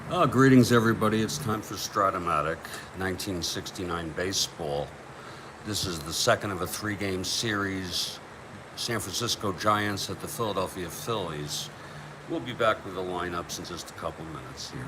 Greetings, everybody. It's time for Strat-O-Matic 1969 baseball. This is the second of a three-game series. San Francisco Giants at the Philadelphia Phillies. We'll be back with the lineups in just a couple minutes here.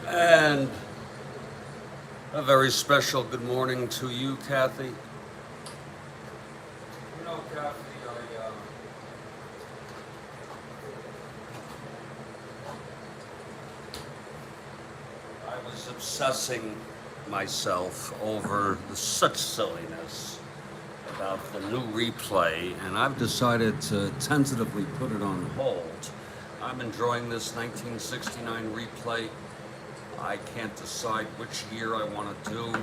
And a very special good morning to you, Kathy. You know, Kathy, I was obsessing myself over such silliness about the new replay, and I've decided to tentatively put it on hold. I'm enjoying this 1969 replay. I can't decide which year I want to do.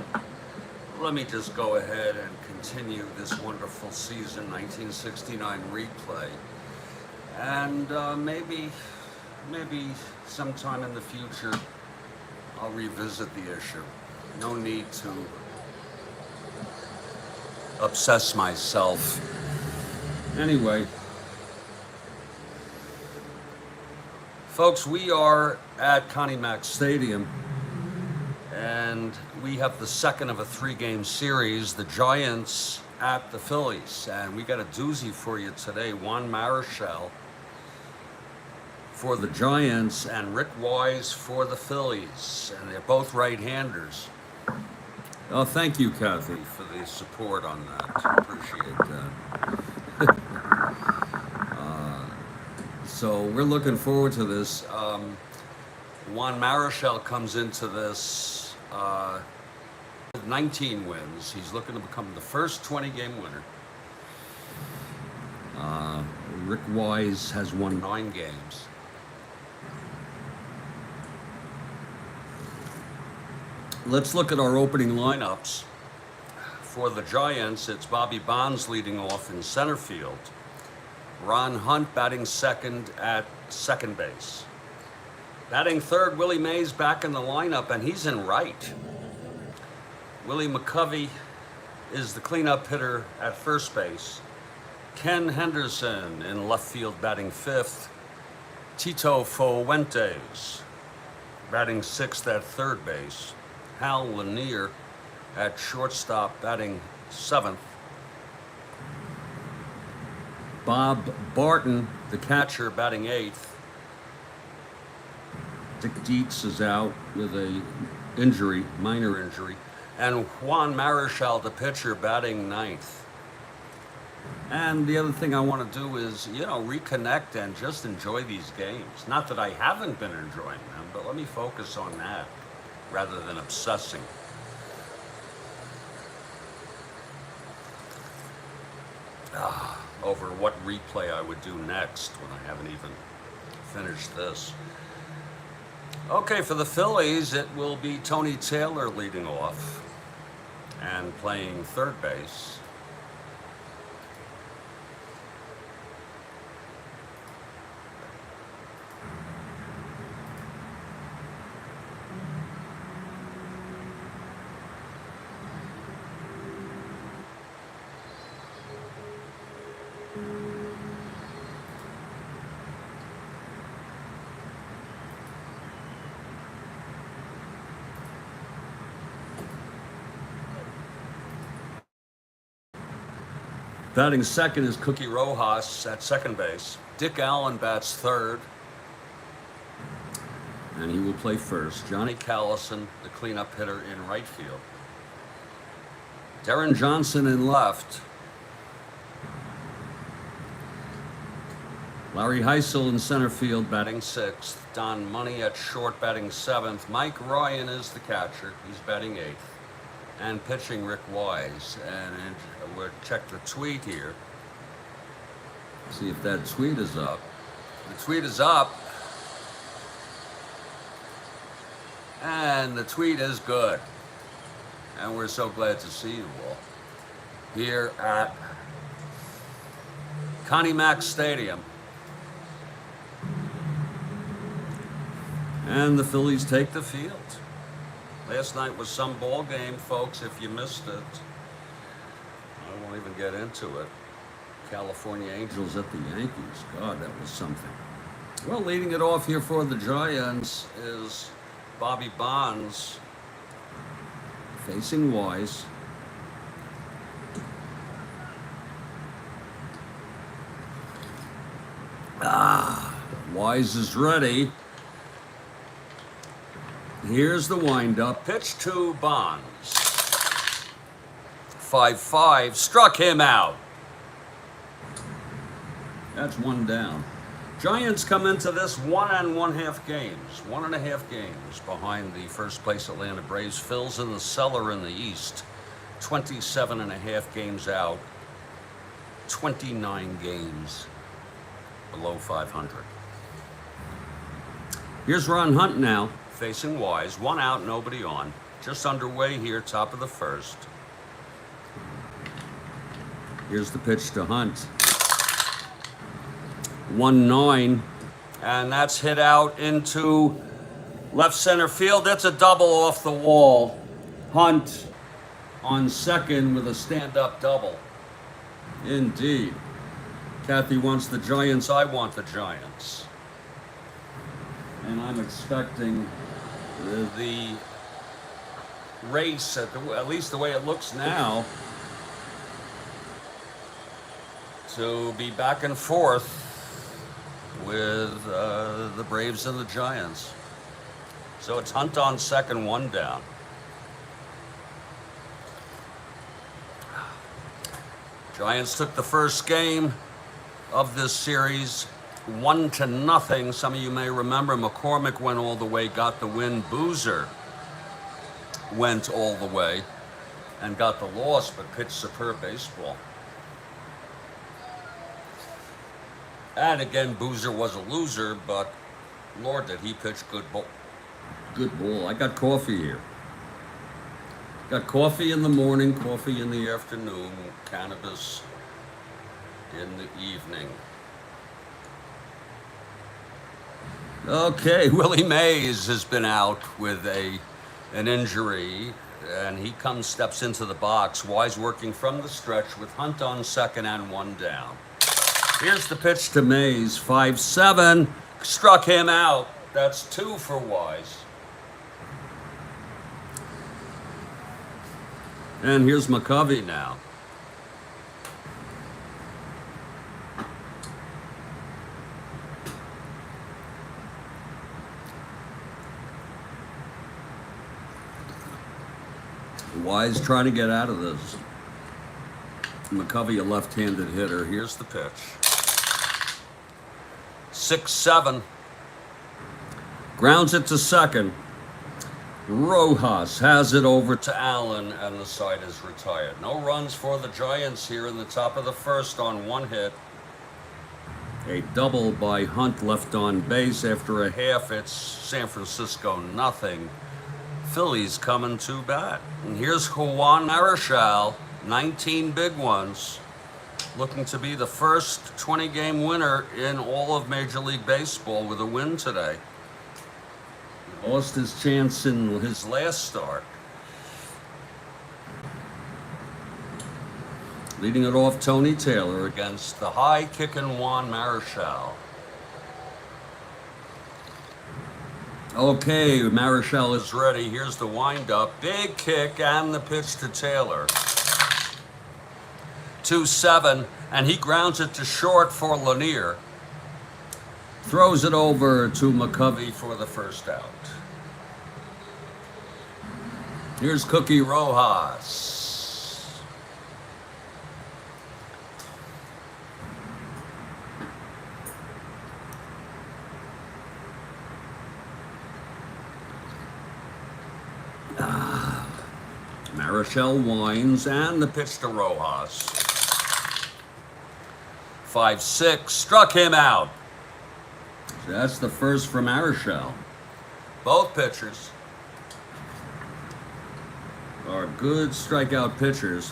Let me just go ahead and continue this wonderful season 1969 replay. And maybe sometime in the future I'll revisit the issue. No need to obsess myself. Anyway, folks, we are at Connie Mack Stadium, and we have the second of a three-game series, the Giants at the Phillies. And we got a doozy for you today. Juan Marichal for the Giants and Rick Wise for the Phillies. And they're both right-handers. Oh, thank you, Kathy, for the support on that. Appreciate that. So we're looking forward to this. Juan Marichal comes into this with 19 wins. He's looking to become the first 20-game winner. Rick Wise has won 9 games. Let's look at our opening lineups. For the Giants, it's Bobby Bonds leading off in center field. Ron Hunt batting second at second base. Batting third, Willie Mays back in the lineup, and he's in right. Willie McCovey is the cleanup hitter at first base. Ken Henderson in left field batting fifth. Tito Fuentes batting sixth at third base. Hal Lanier at shortstop batting seventh. Bob Barton, the catcher, batting eighth. Dick Dietz is out with a injury, minor injury. And Juan Marichal, the pitcher, batting ninth. And the other thing I want to do is, reconnect and just enjoy these games. Not that I haven't been enjoying them. but let me focus on that rather than obsessing. Over what replay I would do next when I haven't even finished this. Okay, for the Phillies, it will be Tony Taylor leading off and playing third base. Batting second is Cookie Rojas at second base. Dick Allen bats third, and he will play first. Johnny Callison, the cleanup hitter, in right field. Darren Johnson in left. Larry Heisel in center field, batting sixth. Don Money at short, batting seventh. Mike Ryan is the catcher. He's batting eighth. And pitching Rick Wise. And we'll check the tweet here. See if that tweet is up. The tweet is up. And the tweet is good. And we're so glad to see you all here at Connie Mack Stadium. And the Phillies take the field. Last night was some ball game, folks. If you missed it, I won't even get into it. California Angels at the Yankees. God, that was something. Well, leading it off here for the Giants is Bobby Bonds, facing Wise. Wise is ready. Here's the windup. Pitch to Bonds. 5-5. Struck him out. That's one down. Giants come into this 1 1/2 games. 1.5 games behind the first place Atlanta Braves. Phil's in the cellar in the East. 27.5 games out. 29 games below 500. Here's Ron Hunt now, facing Wise. 1 out, nobody on. Just underway here, top of the first. Here's the pitch to Hunt. 1-9, and that's hit out into left center field. That's a double off the wall. Hunt on second with a stand-up double. Indeed. Kathy wants the Giants, I want the Giants. And I'm expecting the race, at least the way it looks now, to be back and forth with the Braves and the Giants. So it's Hunt on second, 1 down. Giants took the first game of this series 1-0. Some of you may remember McCormick went all the way, got the win. Boozer went all the way and got the loss, but pitched superb baseball. And again, Boozer was a loser, but Lord, did he pitch good ball. Good ball. I got coffee here. Got coffee in the morning, coffee in the afternoon, cannabis in the evening. Okay, Willie Mays has been out with an injury, and he steps into the box. Wise working from the stretch with Hunt on second and 1 down. Here's the pitch to Mays, 5-7, struck him out. That's 2 for Wise. And here's McCovey now. Wise trying to get out of this. McCovey, a left-handed hitter. Here's the pitch. 6-7. Grounds it to second. Rojas has it over to Allen, and the side is retired. No runs for the Giants here in the top of the first on one hit. A double by Hunt left on base. After a half, it's San Francisco nothing. Phillies coming to bat. And here's Juan Marichal, 19 big ones, looking to be the first 20-game winner in all of Major League Baseball with a win today. He lost his chance in his last start. Leading it off, Tony Taylor against the high-kicking Juan Marichal. Okay, Marichal is ready. Here's the windup. Big kick and the pitch to Taylor. 2-7, and he grounds it to short for Lanier. Throws it over to McCovey for the first out. Here's Cookie Rojas. Marichal winds, and the pitch to Rojas. 5-6, struck him out. That's the first from Marichal. Both pitchers are good strikeout pitchers,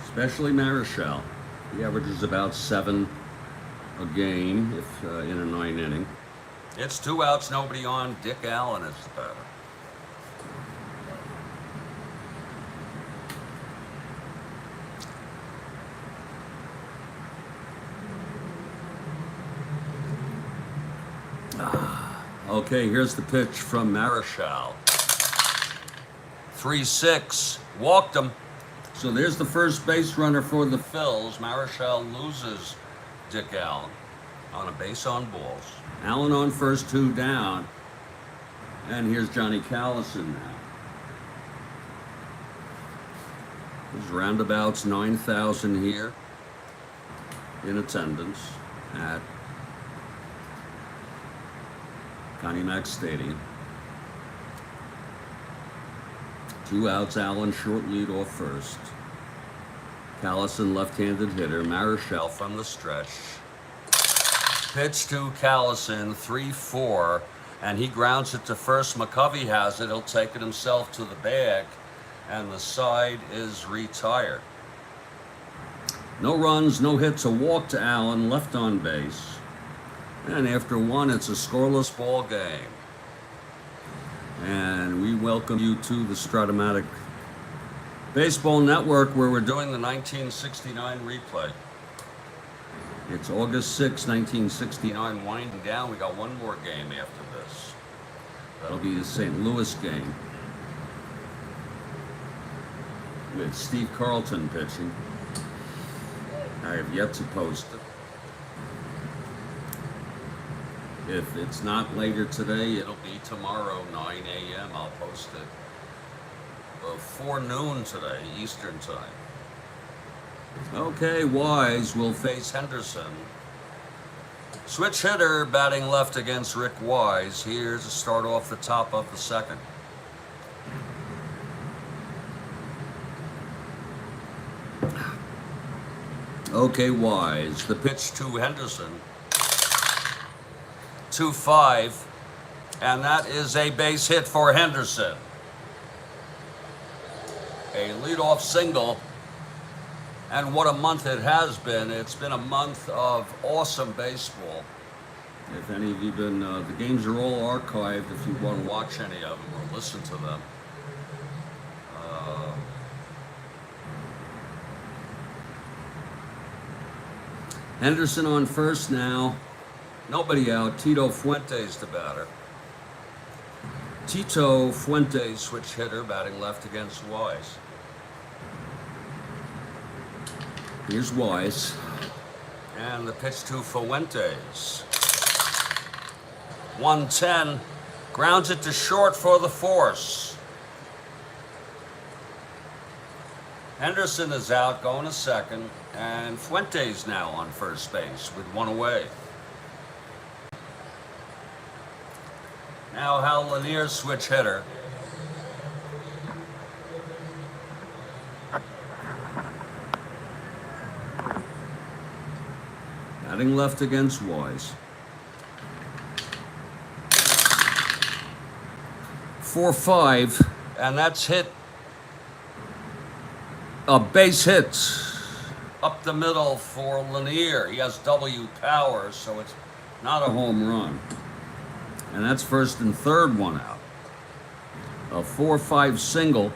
especially Marichal. He averages about 7 a game if in a 9 inning. It's 2 outs, nobody on. Dick Allen is the batter. Okay, here's the pitch from Marichal. 3-6, walked him. So there's the first base runner for the Phils. Marichal loses Dick Allen on a base on balls. Allen on first, 2 down. And here's Johnny Callison now. There's roundabouts 9,000 here in attendance at Connie Mack Stadium. 2 outs, Allen short lead off first. Callison, left-handed hitter. Marichal from the stretch. Pitch to Callison, 3-4, and he grounds it to first. McCovey has it. He'll take it himself to the bag, and the side is retired. No runs, no hits, a walk to Allen, left on base. And after 1, it's a scoreless ball game. And we welcome you to the Strat-O-Matic Baseball Network, where we're doing the 1969 replay. It's August 6, 1969, winding down. We got one more game after this. That'll be the St. Louis game with Steve Carlton pitching. I have yet to post it. If it's not later today, it'll be tomorrow, 9 a.m. I'll post it before noon today, Eastern time. Okay, Wise will face Henderson. Switch hitter batting left against Rick Wise. Here's a start off the top of the second. Okay, Wise. The pitch to Henderson. 2-5, and that is a base hit for Henderson. A leadoff single, and what a month it has been. It's been a month of awesome baseball. If any of you been, the games are all archived if you want to watch any of them or listen to them. Henderson on first now. Nobody out. Tito Fuentes the batter. Tito Fuentes, switch hitter, batting left against Wise. Here's Wise. And the pitch to Fuentes. 110. Grounds it to short for the force. Henderson is out, going to second. And Fuentes now on first base with 1 away. Now Hal Lanier, switch hitter. Batting left against Wise. 4-5, and that's hit. A base hit up the middle for Lanier. He has W power, so it's not a home run. And that's first and third, one out. A 4-5 single,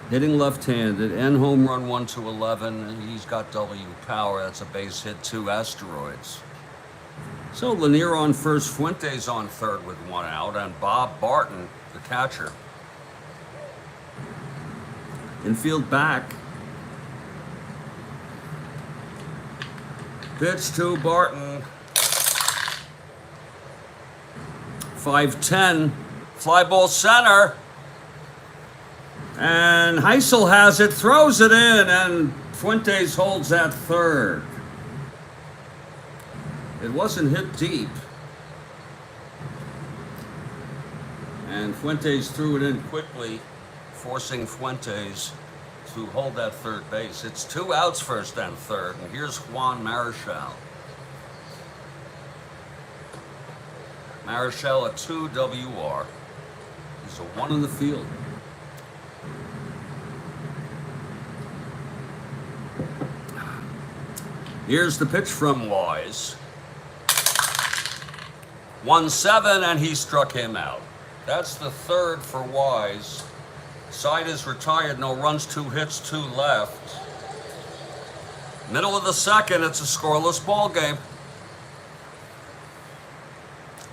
hitting left-handed, and home run 1-11. He's got W power. That's a base hit, 2 asteroids. So Lanier on first, Fuentes on third with 1 out, and Bob Barton, the catcher. Infield back. Pitch to Barton. 5-10. Fly ball center. And Heisel has it, throws it in, and Fuentes holds at third. It wasn't hit deep. And Fuentes threw it in quickly, forcing Fuentes to hold that third base. It's 2 outs, first and third, and here's Juan Marichal. Marichal a 2 WR. He's a 1 in the field. Here's the pitch from Wise. 1-7, and he struck him out. That's the third for Wise. Side is retired, no runs, 2 hits, 2 left. Middle of the second, it's a scoreless ball game.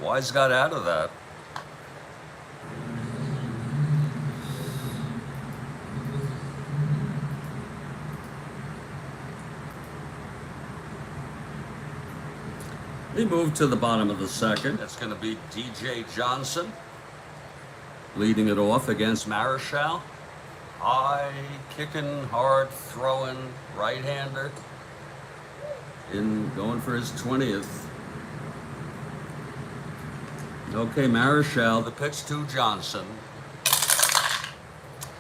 Wise got out of that. We move to the bottom of the second. It's going to be DJ Johnson leading it off against Marichal. High, kicking, hard, throwing, right-hander. Going for his 20th. Okay, Marichal, the pitch to Johnson.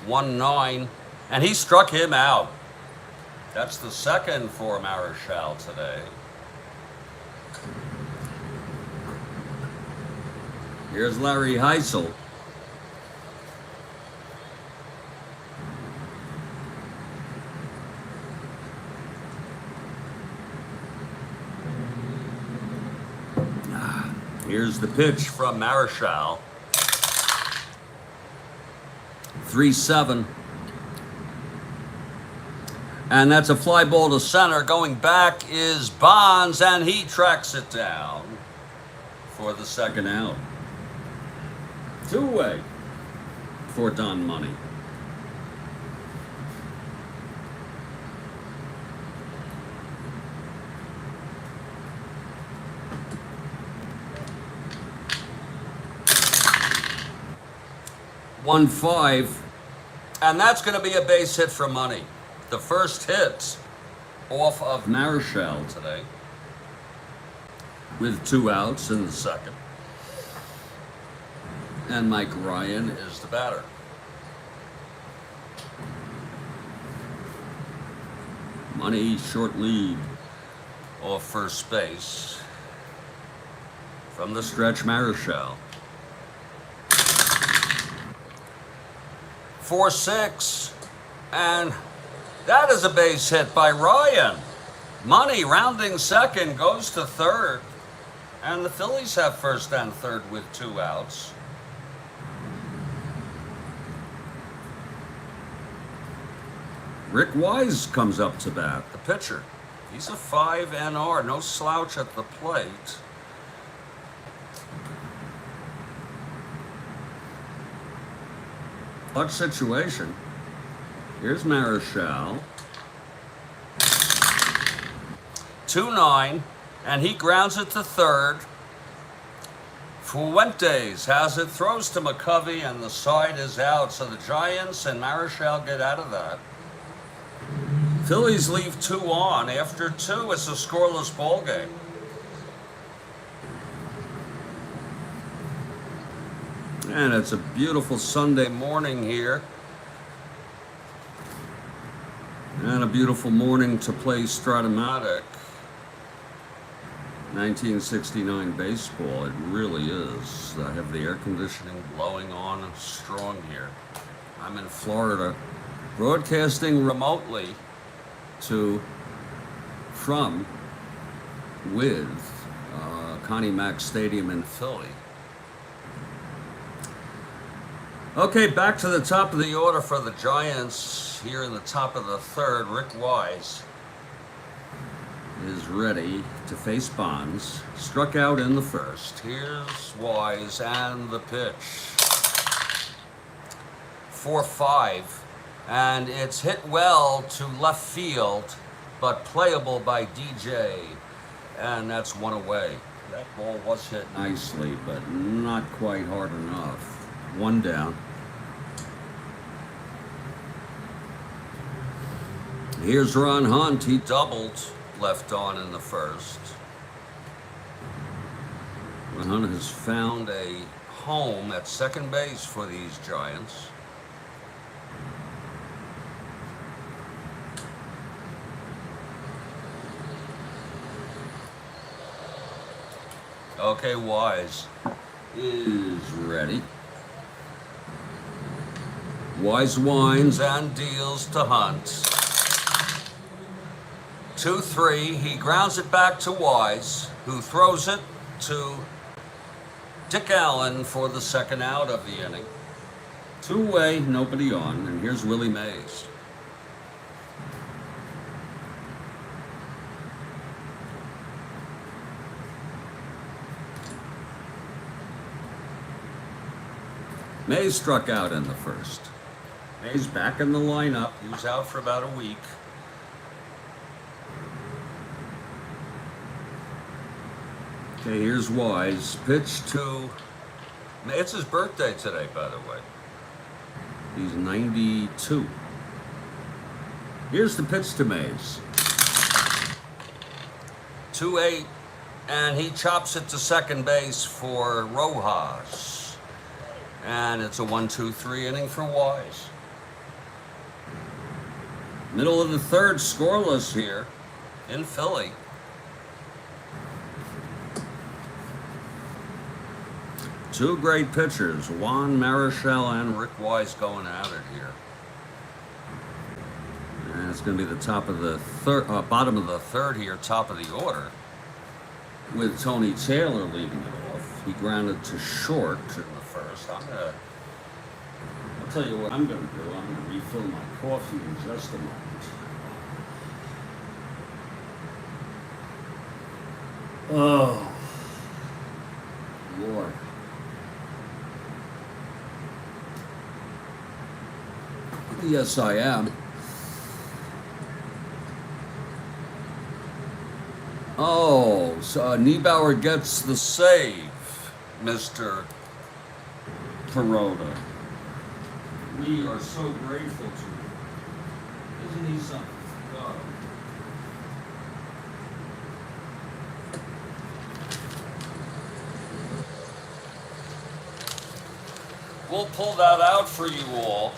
1-9, and he struck him out. That's the second for Marichal today. Here's Larry Heisel. Here's the pitch from Marichal. 3-7. And that's a fly ball to center. Going back is Bonds, and he tracks it down for the second out. 2-way for Don Money. One 5, and that's going to be a base hit for Money. The first hit off of Marichal today, with 2 outs in the second. And Mike Ryan is the batter. Money short lead off first base from the stretch. Marichal. 4-6, and that is a base hit by Ryan. Money rounding second, goes to third, and the Phillies have first and third with 2 outs. Rick Wise comes up to bat, the pitcher. He's a 5 NR, no slouch at the plate. Clutch situation. Here's Marichal. 2-9, and he grounds it to third. Fuentes has it, throws to McCovey, and the side is out. So the Giants and Marichal get out of that. Phillies leave 2 on. After 2, it's a scoreless ball game. And it's a beautiful Sunday morning here. And a beautiful morning to play Strat-O-Matic. 1969 baseball, it really is. I have the air conditioning blowing on strong here. I'm in Florida, broadcasting remotely with Connie Mack Stadium in Philly. Okay, back to the top of the order for the Giants. Here in the top of the third, Rick Wise is ready to face Bonds. Struck out in the first. Here's Wise and the pitch. 4-5. And it's hit well to left field, but playable by DJ. And that's one away. That ball was hit nicely, but not quite hard enough. One down. Here's Ron Hunt. He doubled left on in the first. Ron Hunt has found a home at second base for these Giants. Okay, Wise is ready. Wise winds and deals to Hunt. 2-3. He grounds it back to Wise, who throws it to Dick Allen for the second out of the inning. Two-way, nobody on, and here's Willie Mays. Mays struck out in the first. Mays back in the lineup. He was out for about a week. Okay, here's Wise. Pitch to... It's his birthday today, by the way. He's 92. Here's the pitch to Mays. 2-8, and he chops it to second base for Rojas. And it's a 1-2-3 inning for Wise. Middle of the third, scoreless here in Philly. Two great pitchers, Juan Marichal and Rick Wise, going at it here. And it's going to be the top of the third, bottom of the third here, top of the order, with Tony Taylor leading it off. He grounded to short in the first. I'll tell you what I'm going to do. I'm going to refill my coffee in just a moment. Oh, Lord. Yes, I am. Oh, so Niebauer gets the save, Mr. Perota. We are so grateful to him. Isn't he something? God. We'll pull that out for you all.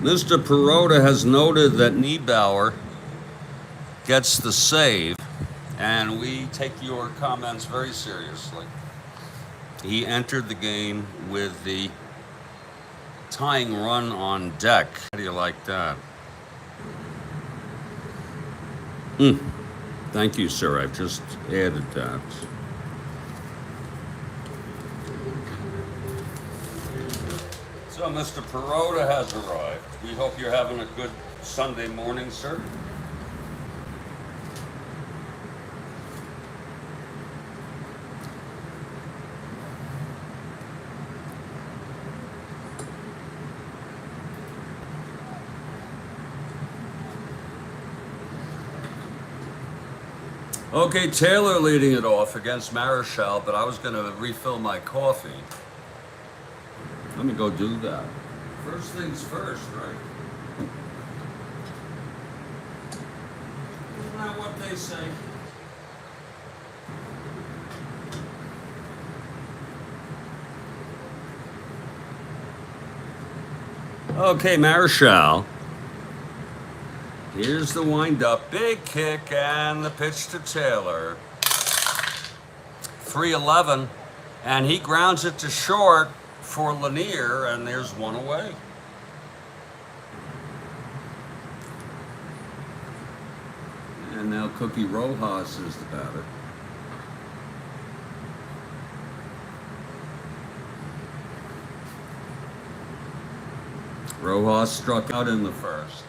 Mr. Perota has noted that Niebauer gets the save, and we take your comments very seriously. He entered the game with the tying run on deck. How do you like that? Thank you, sir. I've just added that. So Mr. Perota has arrived. We hope you're having a good Sunday morning, sir. Okay, Taylor leading it off against Marichal, but I was going to refill my coffee. Let me go do that. First things first, right? Isn't that what they say? Okay, Marichal. Here's the windup. Big kick and the pitch to Taylor. 3-11. And he grounds it to short for Lanier, and there's one away. And now Cookie Rojas is the batter. Rojas struck out in the first.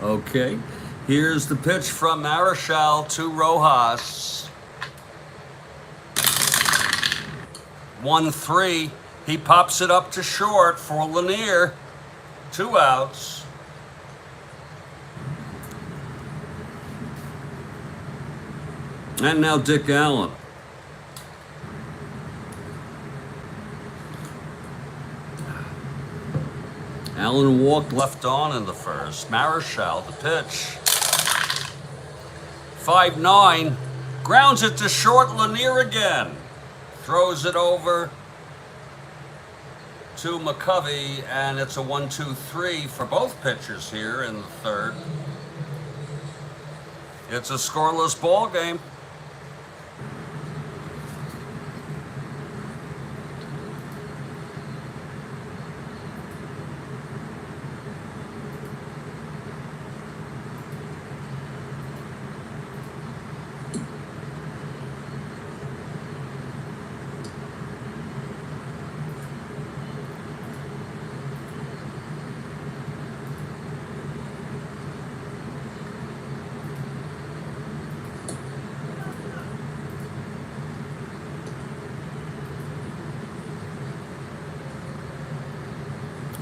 Okay, here's the pitch from Marichal to Rojas. 1-3. He pops it up to short for Lanier. 2 outs. And now Dick Allen. Allen walked left on in the first. Marichal, the pitch. 5-9. Grounds it to short. Lanier again. Throws it over to McCovey, and it's a 1-2-3 for both pitchers here in the third. It's a scoreless ball game.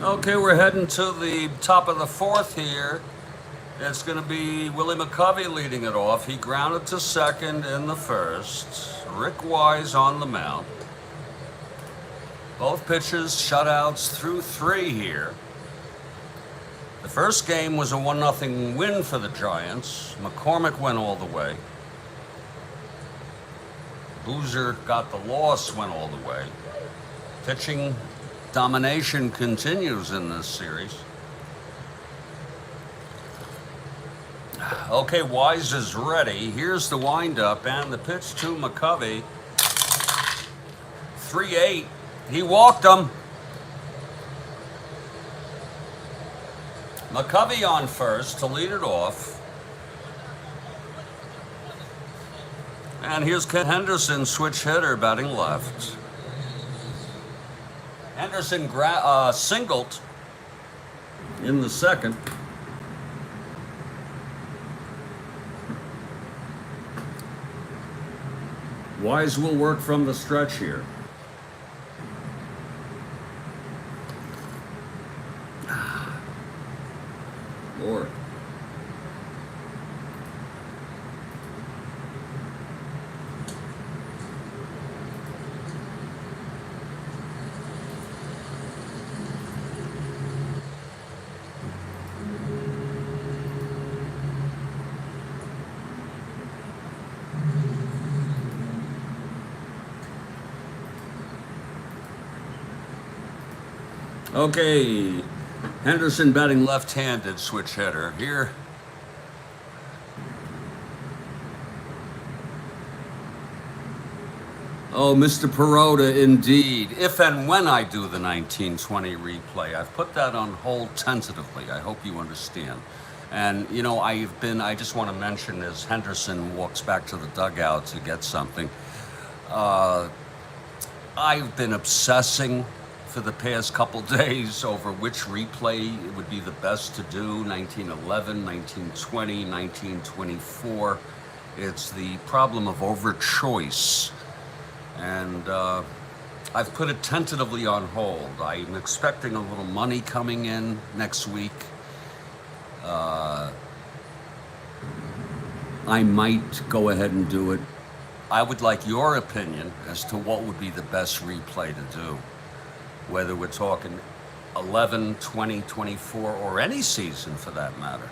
Okay, we're heading to the top of the fourth here. It's going to be Willie McCovey leading it off. He grounded to second in the first. Rick Wise on the mound. Both pitches shutouts through 3 here. The first game was a 1-0 win for the Giants. McCormick went all the way. Boozer got the loss, went all the way. Pitching domination continues in this series. Okay, Wise is ready. Here's the windup and the pitch to McCovey. 3-8. He walked him. McCovey on first to lead it off. And here's Ken Henderson, switch hitter, batting left. Henderson singled in the second. Wise will work from the stretch here. Lord. Okay, Henderson batting left-handed, switch hitter here. Oh, Mr. Perota, indeed. If and when I do the 1920 replay, I've put that on hold tentatively. I hope you understand. And, you know, I just want to mention as Henderson walks back to the dugout to get something, I've been obsessing for the past couple days over which replay it would be the best to do, 1911, 1920, 1924. It's the problem of overchoice. And I've put it tentatively on hold. I'm expecting a little money coming in next week. I might go ahead and do it. I would like your opinion as to what would be the best replay to do, whether we're talking 11, 20, 24, or any season for that matter.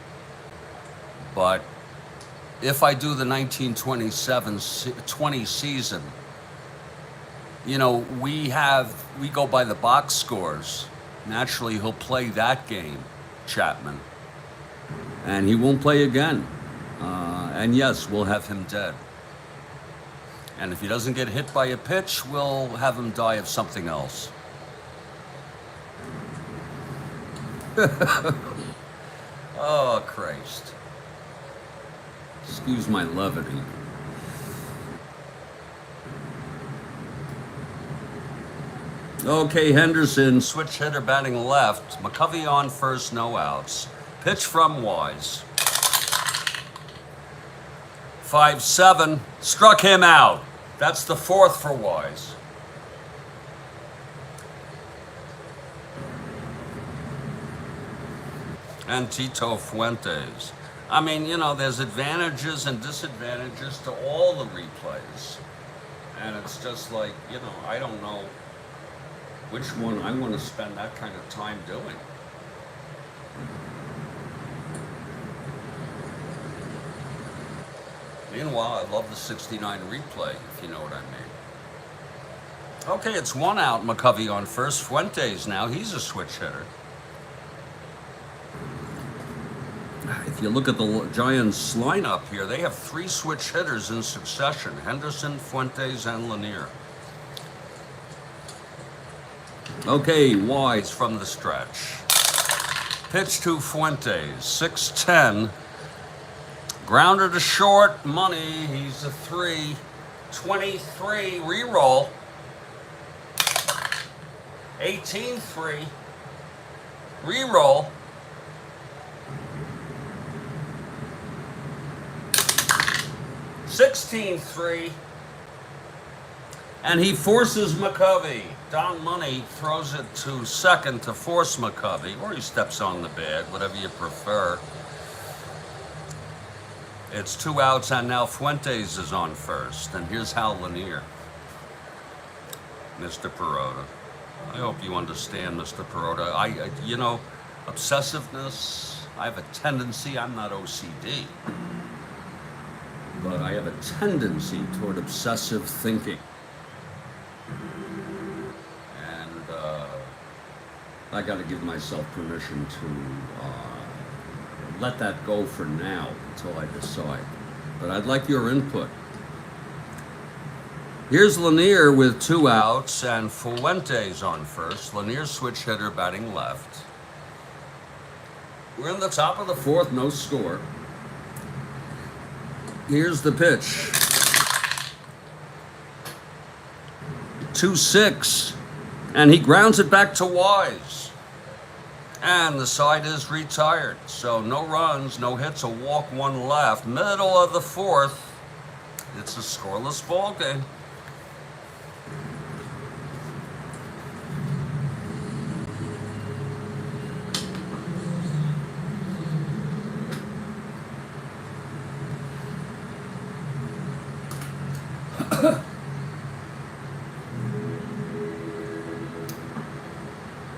But if I do the 1927-20 season, you know, we go by the box scores. Naturally, he'll play that game, Chapman, and he won't play again. And yes, we'll have him dead. And if he doesn't get hit by a pitch, we'll have him die of something else. Oh, Christ. Excuse my levity. Okay, Henderson, switch hitter batting left. McCovey on first, no outs. Pitch from Wise. 5-7, struck him out. That's the fourth for Wise. And Tito Fuentes. I mean, you know, there's advantages and disadvantages to all the replays. And it's just like, you know, I don't know which one I want to spend that kind of time doing. Meanwhile, I love the 69 replay, if you know what I mean. Okay, it's one out, McCovey on first. Fuentes now, he's a switch hitter. If you look at the Giants lineup here, they have 3 switch hitters in succession: Henderson, Fuentes, and Lanier. Okay, Wise from the stretch. Pitch to Fuentes, 6-10. Grounder to short, money, he's a 3. 23, re-roll. 18-3, re-roll. 16-3, and he forces McCovey. Don Money throws it to second to force McCovey, or he steps on the bag, whatever you prefer. It's 2 outs, and now Fuentes is on first. And here's Hal Lanier. Mr. Perota. I hope you understand, Mr. Perota. You know, obsessiveness, I have a tendency, I'm not OCD, but I have a tendency toward obsessive thinking. And I got to give myself permission to let that go for now until I decide. But I'd like your input. Here's Lanier with 2 outs and Fuentes on first. Lanier switch hitter batting left. We're in the top of the 4th, no score. Here's the pitch. 2-6, and he grounds it back to Wise. And the side is retired. So no runs, no hits, a walk, 1 left. Middle of the 4th. It's a scoreless ball game.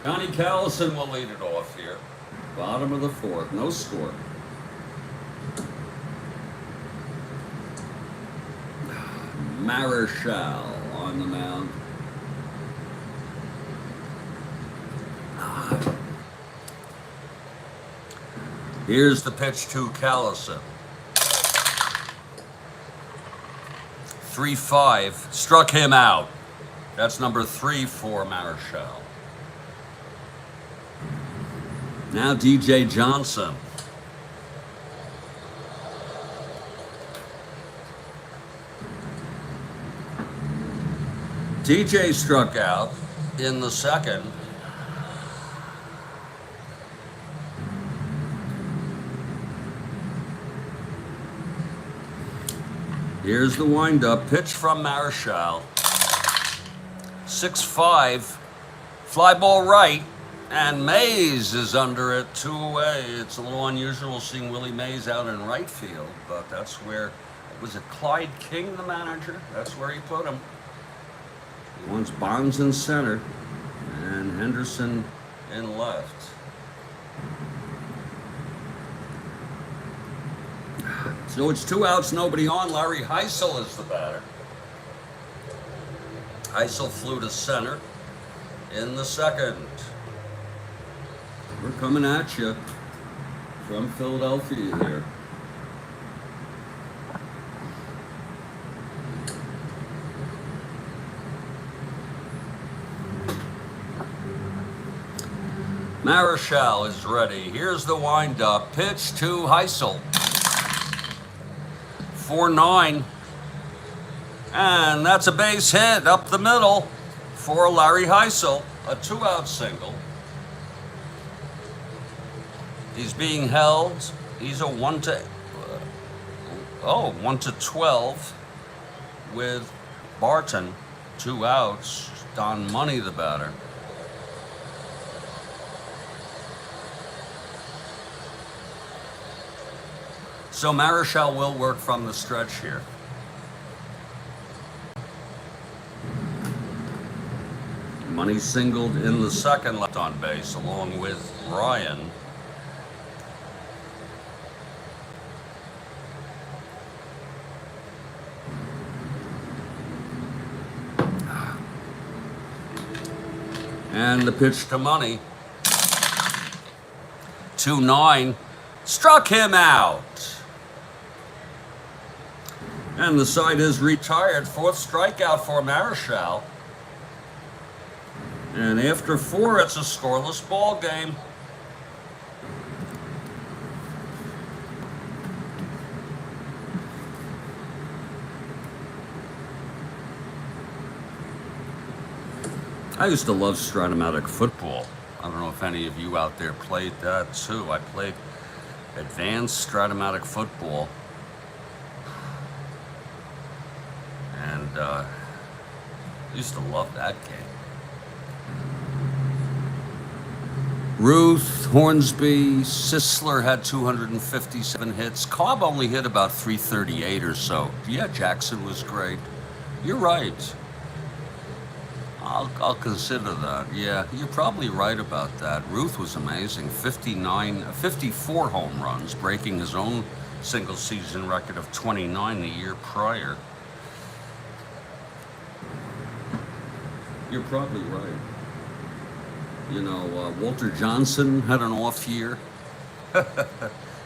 Connie Callison will lead it off here. Bottom of the 4th, no score. Marichal on the mound. Here's the pitch to Callison. 3-5, struck him out. That's number 3 for Marichal. Now DJ Johnson. DJ struck out in the 2nd. Here's the windup. Pitch from Marichal. 6-5. Fly ball right. And Mays is under it, 2 away. It's a little unusual seeing Willie Mays out in right field, but that's where, was it Clyde King, the manager? That's where he put him. He wants Bonds in center and Henderson in left. So it's 2 outs, nobody on. Larry Heisel is the batter. Heisel flew to center in the second. We're coming at you from Philadelphia here. Marichal is ready. Here's the windup. Pitch to Heisel. 4-9. And that's a base hit up the middle for Larry Heisel. A 2-out single. He's being held. He's a 1-12 with Barton. 2 outs. Don Money, the batter. So Marichal will work from the stretch here. Money singled in the second, left on base along with Ryan. And the pitch to Money. 2-9. Struck him out. And the side is retired. 4th strikeout for Marichal. And after 4, it's a scoreless ball game. I used to love Strat-O-Matic football. I don't know if any of you out there played that too. I played advanced Strat-O-Matic football. And I used to love that game. Ruth, Hornsby, Sisler had 257 hits. Cobb only hit about 338 or so. Yeah, Jackson was great. You're right. I'll consider that. Yeah, you're probably right about that. Ruth was amazing. 54 home runs, breaking his own single season record of 29 the year prior. You're probably right. You know, Walter Johnson had an off year.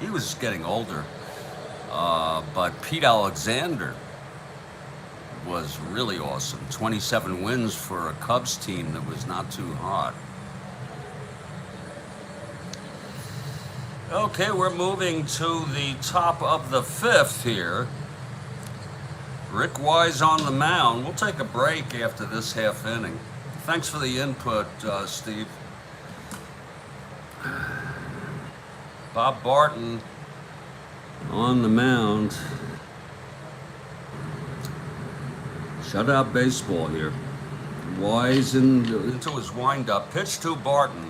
He was getting older. But Pete Alexander was really awesome. 27 wins for a Cubs team that was not too hot. Okay, we're moving to the top of the 5th here. Rick Wise on the mound. We'll take a break after this half inning. Thanks for the input, Steve. Bob Barton on the mound. Shutout baseball here. Wise into his windup. Pitch to Barton.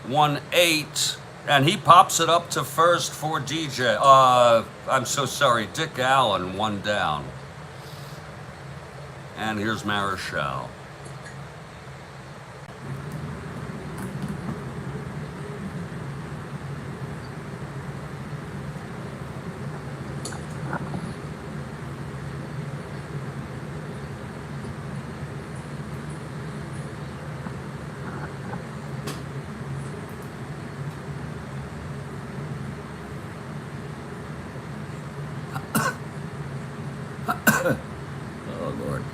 1-8. And he pops it up to first for DJ. I'm so sorry, Dick Allen, 1 down. And here's Marichal. Oh, Lord.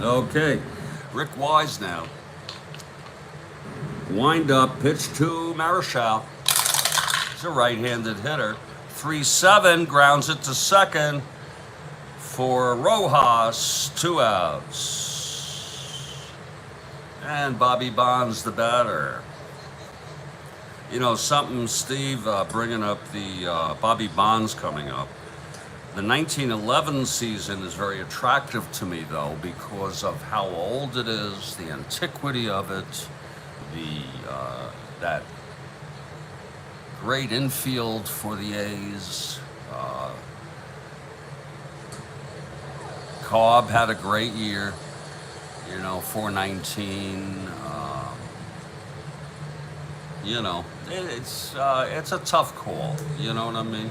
Okay, Rick Wise now. Wind up, pitch to Marichal. He's a right-handed hitter. 3-7, grounds it to second for Rojas. 2 outs. And Bobby Bonds, the batter. You know something, Steve, bringing up the Bobby Bonds coming up. The 1911 season is very attractive to me, though, because of how old it is, the antiquity of it, that great infield for the A's. Cobb had a great year, 419. It's a tough call. You know what I mean?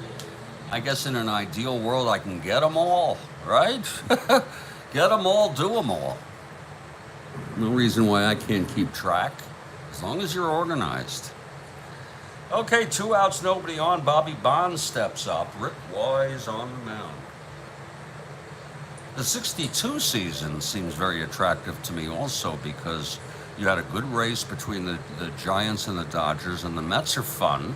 I guess in an ideal world, I can get them all, right? Get them all, do them all. No reason why I can't keep track, as long as you're organized. Okay, 2 outs, nobody on. Bobby Bonds steps up. Rick Wise on the mound. The 62 season seems very attractive to me also because you had a good race between the Giants and the Dodgers, and the Mets are fun.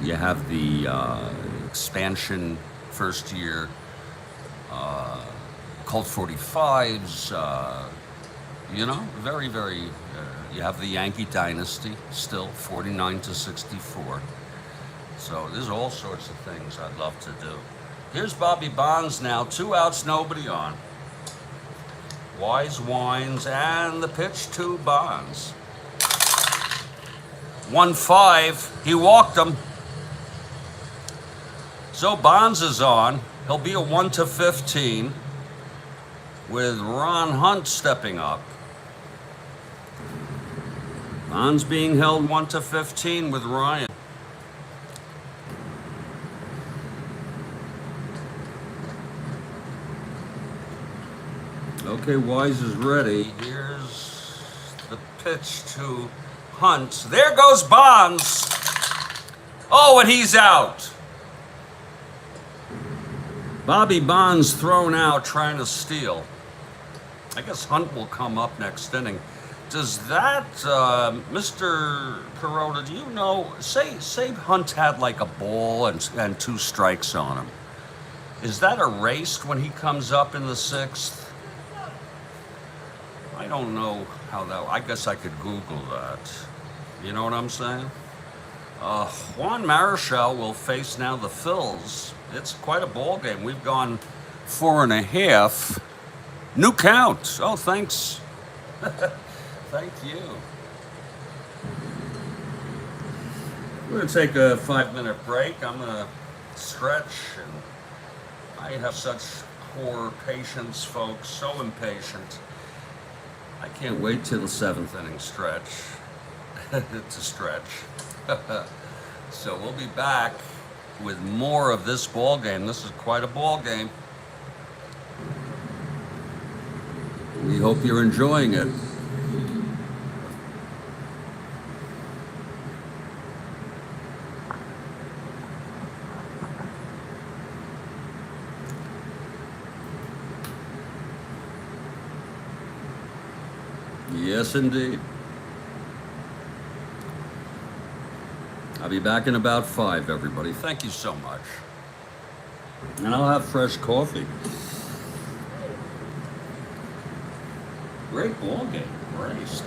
You have the expansion first year, Colt 45s, very, very, you have the Yankee dynasty still, 49 to 64. So there's all sorts of things I'd love to do. Here's Bobby Bonds now, 2 outs, nobody on. Wise winds, and the pitch to Bonds. 1-5, he walked him. So Bonds is on. He'll be a 1-15 with Ron Hunt stepping up. Bonds being held 1-15 with Ryan. Okay, Wise is ready. Here's the pitch to Hunt. There goes Bonds. Oh, and he's out. Bobby Bonds thrown out trying to steal. I guess Hunt will come up next inning. Does that, Mr. Kuroda, do you know, say Hunt had like a ball and 2 strikes on him. Is that erased when he comes up in the 6th? I don't know how that, I guess I could Google that. You know what I'm saying? Juan Marichal will face now the Phils. It's quite a ball game. We've gone 4.5. New count. Oh, thanks. Thank you. We're going to take a 5-minute break. I'm going to stretch. And I have such poor patience, folks. So impatient. I can't wait till the 7th inning stretch to stretch. So we'll be back with more of this ball game. This is quite a ball game. We hope you're enjoying it. Yes, indeed. I'll be back in about 5, everybody. Thank you so much. And I'll have fresh coffee. Great ball game. Raced.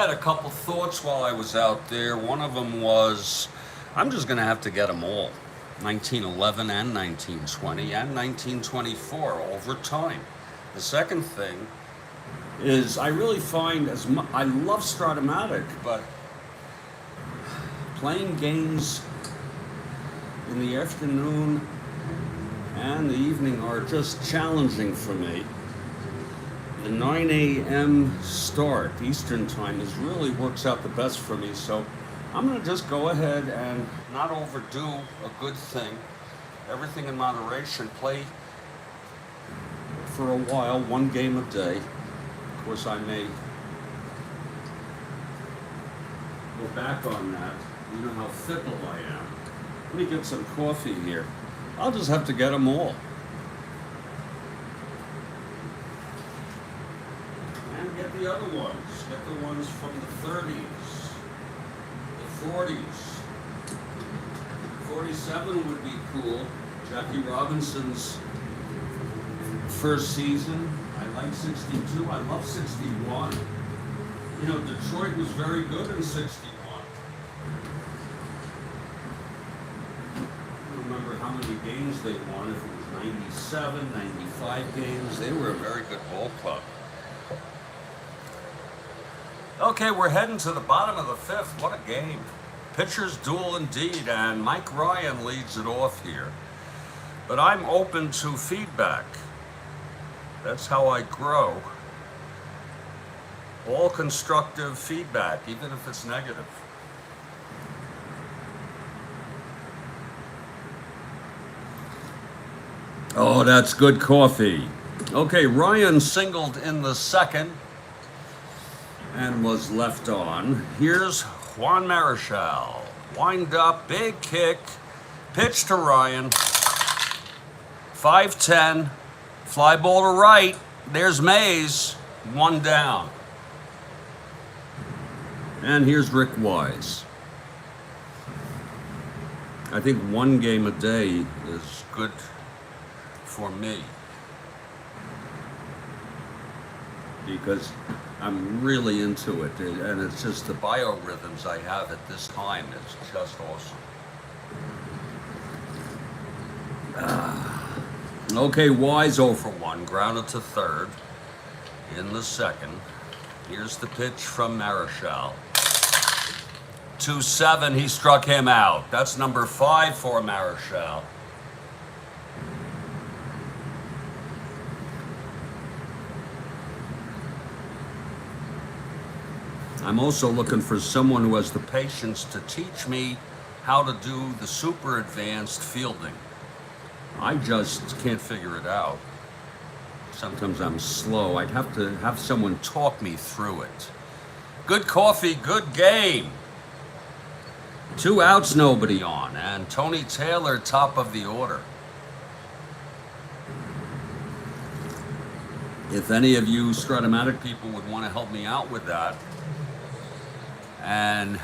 I had a couple thoughts while I was out there. One of them was, I'm just going to have to get them all. 1911 and 1920 and 1924 over time. The second thing is I really find I love Strat-O-Matic, but playing games in the afternoon and the evening are just challenging for me. The 9 a.m. start Eastern time really works out the best for me, so I'm going to just go ahead and not overdo a good thing. Everything in moderation. Play for a while, one game a day. Of course, I may go back on that. You know how fickle I am. Let me get some coffee here. I'll just have to get them all. And get the other ones. Get the ones from the 30s, the 40s. 47 would be cool. Jackie Robinson's first season. I like 62. I love 61. You know, Detroit was very good in 61. I don't remember how many games they won. If it was 97, 95 games. They were a very good ball club. Okay, we're heading to the bottom of the fifth. What a game. Pitchers duel indeed, and Mike Ryan leads it off here. But I'm open to feedback. That's how I grow. All constructive feedback, even if it's negative. Oh, that's good coffee. Okay, Ryan singled in the second and was left on. Here's Juan Marichal. Wind up, big kick, pitch to Ryan. 5-10, fly ball to right. There's Mays, one down. And here's Rick Wise. I think one game a day is good for me, because I'm really into it, and it's just the biorhythms I have at this time is just awesome. Okay, Wise 0 for 1, grounded to third in the second. Here's the pitch from Marichal. 2-7, he struck him out. That's number 5 for Marichal. I'm also looking for someone who has the patience to teach me how to do the super advanced fielding. I just can't figure it out. Sometimes I'm slow. I'd have to have someone talk me through it. Good coffee, good game. 2 outs, nobody on, and Tony Taylor top of the order. If any of you Strat-O-Matic people would want to help me out with that, and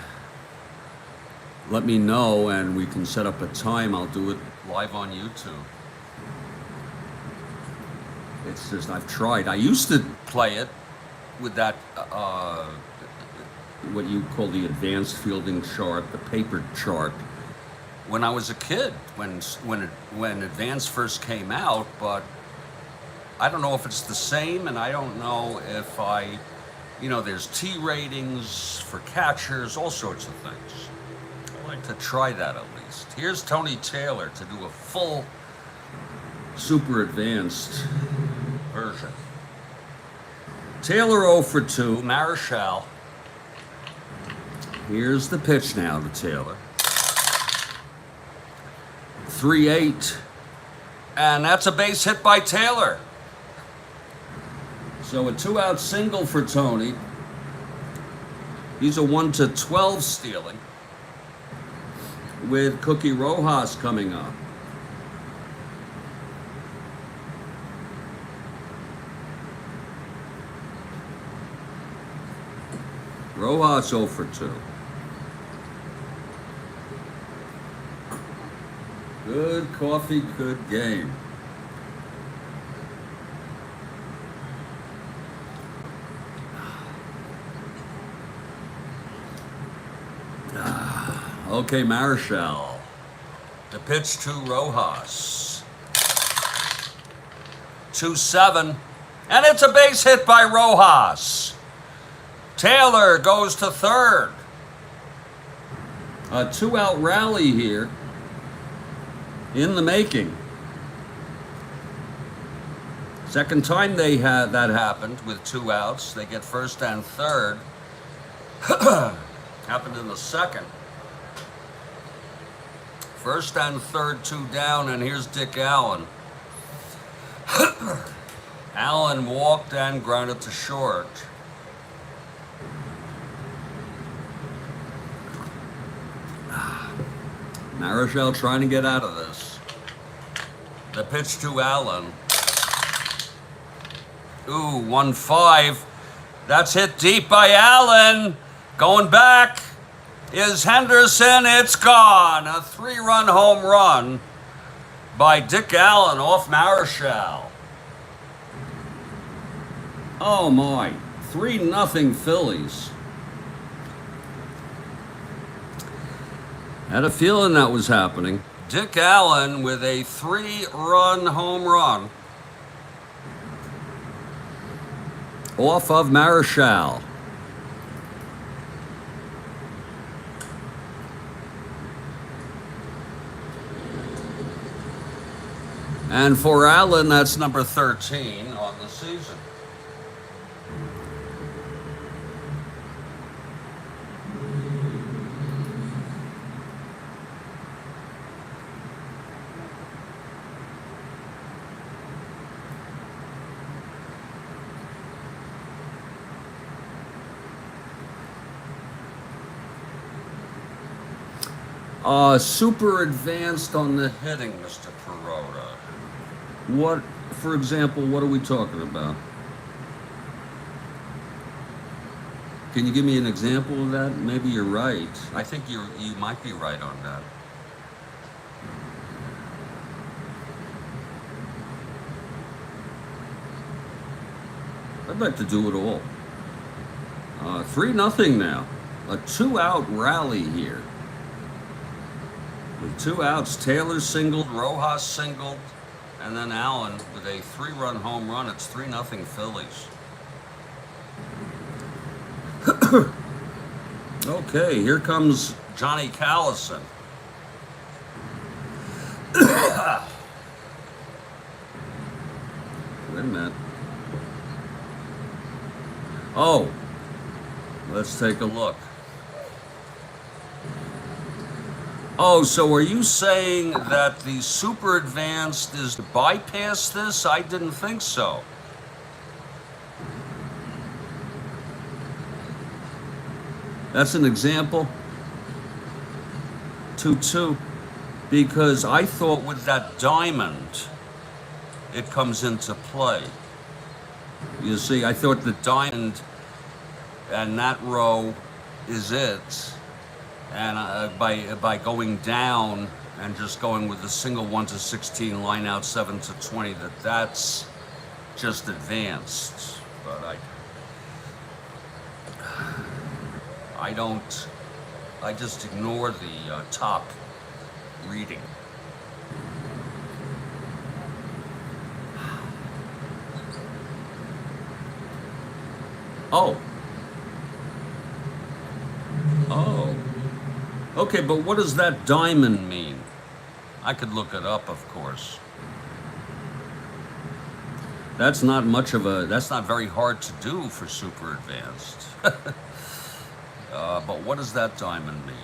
let me know, and we can set up a time. I'll do it live on YouTube. It's just, I've tried. I used to play it with that, what you call the advanced fielding chart, the paper chart, when I was a kid, when Advanced first came out, but I don't know if it's the same, and I don't know if there's T ratings for catchers, all sorts of things. I'd like to try that at least. Here's Tony Taylor to do a full super advanced version. Taylor 0 for 2, Marichal. Here's the pitch now to Taylor. 3-8, and that's a base hit by Taylor. So a 2-out single for Tony. He's a 1-12 stealing, with Cookie Rojas coming up. Rojas 0 for 2. Good coffee, good game. Okay, Marichal. The pitch to Rojas. 2-7. And it's a base hit by Rojas. Taylor goes to third. A 2-out rally here in the making. Second time they had that happened with 2 outs. They get first and third. Happened in the second. First and third, 2 down, and here's Dick Allen. Allen walked and grounded to short. Marichal trying to get out of this. The pitch to Allen. Ooh, 1-5. That's hit deep by Allen. Going back is Henderson. It's gone. A 3-run home run by Dick Allen off Marichal. Oh my. 3-0 Phillies. Had a feeling that was happening. Dick Allen with a 3-run home run off of Marichal. And for Allen, that's number 13 on the season. Super advanced on the hitting, Mr. Perota. What, for example, what are we talking about? Can you give me an example of that? Maybe you're right. I think you might be right on that. I'd like to do it all. 3-0 now. A 2-out rally here. With 2 outs, Taylor singled, Rojas singled, and then Allen with a 3-run home run. It's 3-0 Phillies. Okay, here comes Johnny Callison. Wait a minute. Oh, let's take a look. Oh, so are you saying that the super advanced is to bypass this? I didn't think so. That's an example. 2-2. Because I thought with that diamond, it comes into play. You see, I thought the diamond and that row is it. And by going down and just going with the single 1 to 16, line out 7 to 20, that's just advanced. But I just ignore the top reading. Oh. Okay, but what does that diamond mean? I could look it up, of course. That's not very hard to do for super advanced. But what does that diamond mean?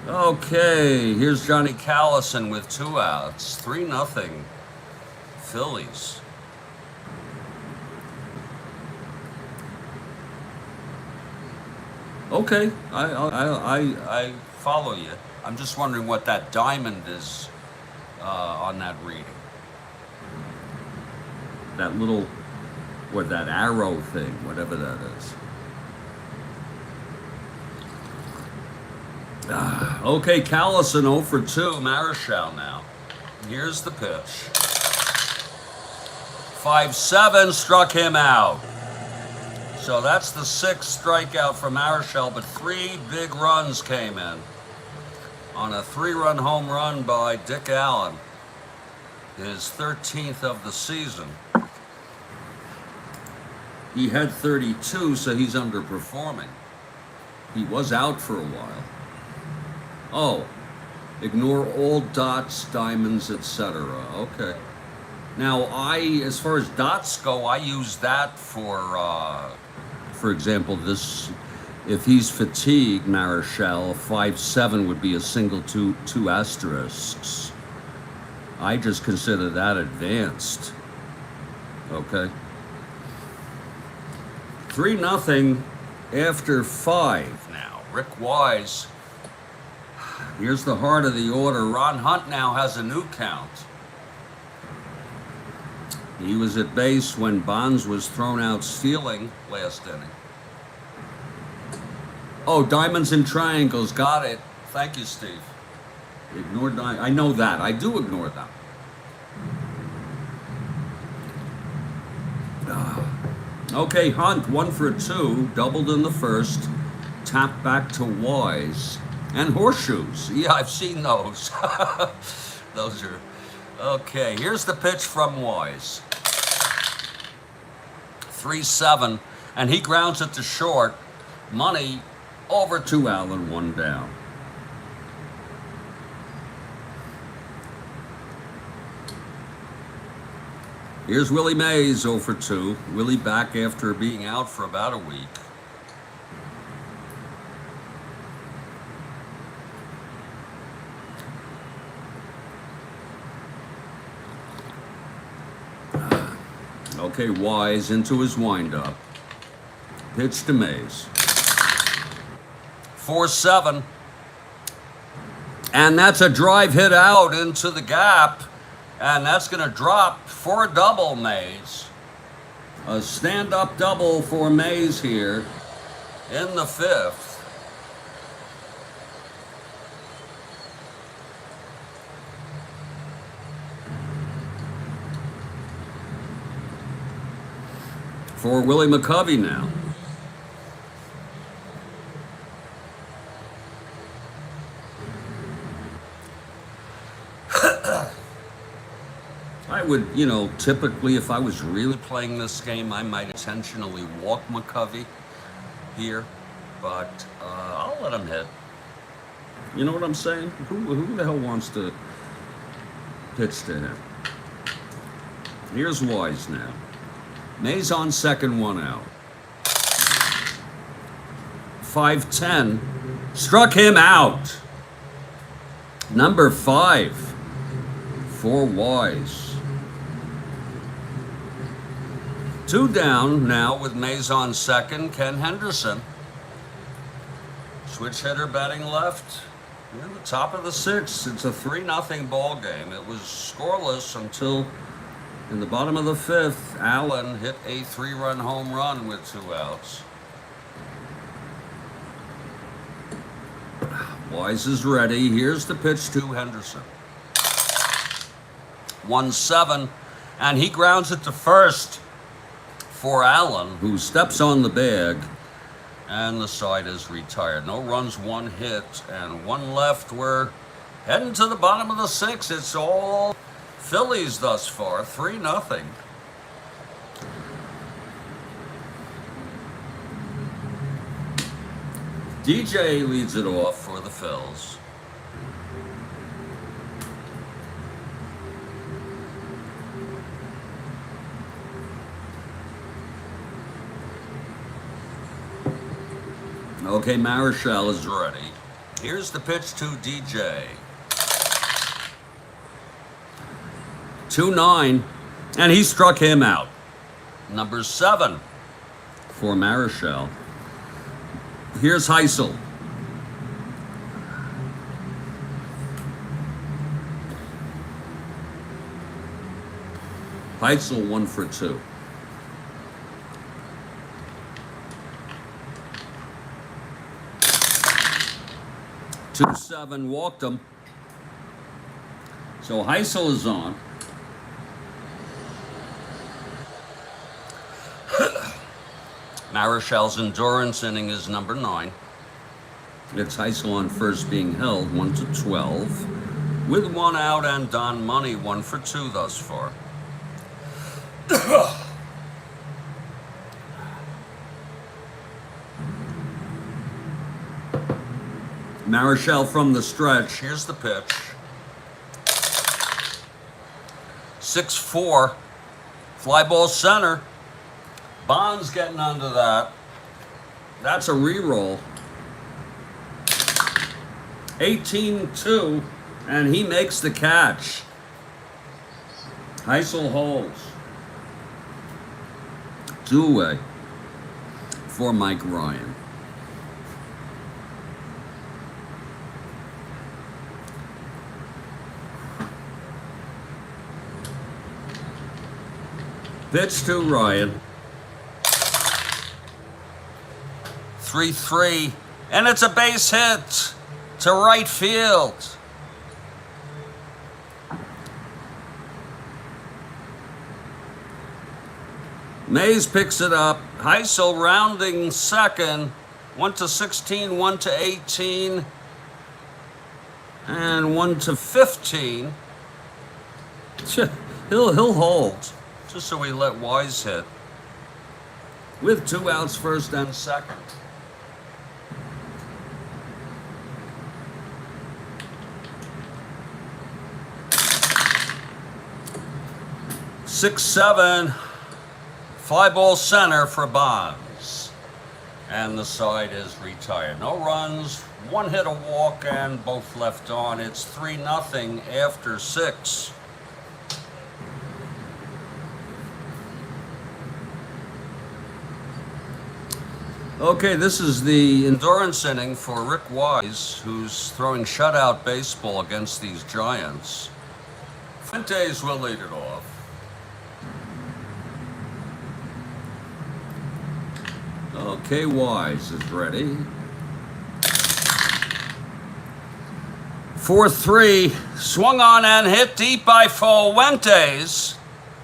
Okay, here's Johnny Callison with 2 outs. 3-0 Phillies. Okay, I follow you. I'm just wondering what that diamond is on that reading. That little, that arrow thing, whatever that is. Okay, Callison 0 for 2. Marichal now. Here's the pitch. 5-7 struck him out. So that's the 6th strikeout from Marichal, but 3 big runs came in on a 3-run home run by Dick Allen, his 13th of the season. He had 32, so he's underperforming. He was out for a while. Oh, ignore all dots, diamonds, etc. Okay. Now, as far as dots go, I use that for example, this, if he's fatigued, Marichal, 5-7 would be a single two asterisks. I just consider that advanced. Okay. 3-0 after 5 now. Rick Wise. Here's the heart of the order. Ron Hunt now has a new count. He was at base when Bonds was thrown out stealing last inning. Oh, diamonds and triangles. Got it. Thank you, Steve. Ignore I know that. I do ignore that. Okay, Hunt, 1 for 2. Doubled in the first. Tap back to Wise. And horseshoes. Yeah, I've seen those. Those are... Okay, here's the pitch from Wise. 3-7, and he grounds it to short. Money over to Allen, 1 down. Here's Willie Mays, 0 for 2. Willie back after being out for about a week. Okay, Wise into his windup. Pitch to Mays. 4-7. And that's a drive hit out into the gap. And that's going to drop for a double, Mays. A stand-up double for Mays here in the 5th. For Willie McCovey now. I would, typically if I was really playing this game, I might intentionally walk McCovey here, but I'll let him hit. You know what I'm saying? Who the hell wants to pitch to him? Here's Wise now. Mays on second, 1 out. 5-10. Struck him out. Number 5 for Wise. 2 down now with Mays on second. Ken Henderson. Switch hitter batting left. In the top of the 6th. It's a 3-0 ball game. It was scoreless until... in the bottom of the 5th, Allen hit a 3-run home run with 2 outs. Wise is ready. Here's the pitch to Henderson. 1-7, and he grounds it to first for Allen, who steps on the bag, and the side is retired. No runs, 1 hit, and 1 left. We're heading to the bottom of the 6th. It's all Phillies thus far, 3-0. DJ leads it off for the Phils. Okay, Marichal is ready. Here's the pitch to DJ. 2-9, and he struck him out. Number 7 for Marichal. Here's Heisel. Heisel 1 for 2. Two 7, walked him. So Heisel is on. Marichal's endurance inning is number 9. It's Heisel on first being held 1-12 with 1 out, and Don Money 1 for 2 thus far. Marichal from the stretch. Here's the pitch. 6-4. Fly ball center. Bonds getting under that. That's a re-roll. 18-2, and he makes the catch. Heisel holds. 2 away for Mike Ryan. Pitch to Ryan. 3-3, and it's a base hit to right field. Mays picks it up. Heisel rounding second. 1-16, 1-18, and 1-15. He'll hold. Just so we let Wise hit. With 2 outs, first and second. Six, 7. Fly ball center for Bonds. And the side is retired. No runs, 1 hit, a walk, and both left on. It's 3-0 after 6. Okay, this is the endurance inning for Rick Wise, who's throwing shutout baseball against these Giants. Fuentes will lead it off. Okay, Wise is ready. 4-3, swung on and hit deep by Fuentes.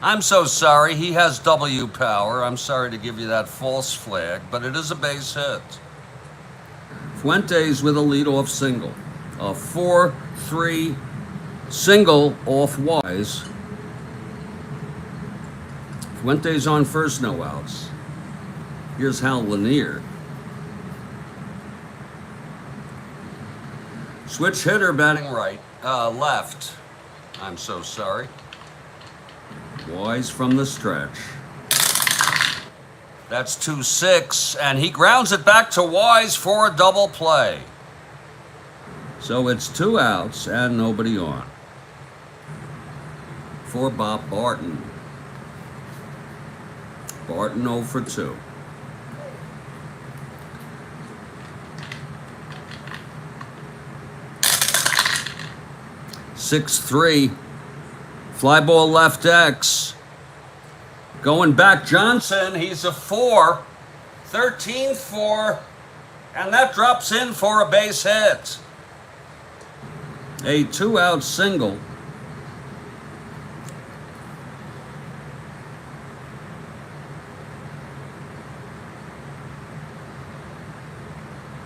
I'm so sorry, he has W power. I'm sorry to give you that false flag, but it is a base hit. Fuentes with a leadoff single. A 4-3 single off Wise. Fuentes on first, no outs. Here's Hal Lanier. Switch hitter batting left. I'm so sorry. Wise from the stretch. That's 2-6, and he grounds it back to Wise for a double play. So it's 2 outs and nobody on. For Bob Barton. Barton 0 for 2. Six-3. Fly ball left X. Going back Johnson, he's a 4. 13-4. And that drops in for a base hit. A 2-out single.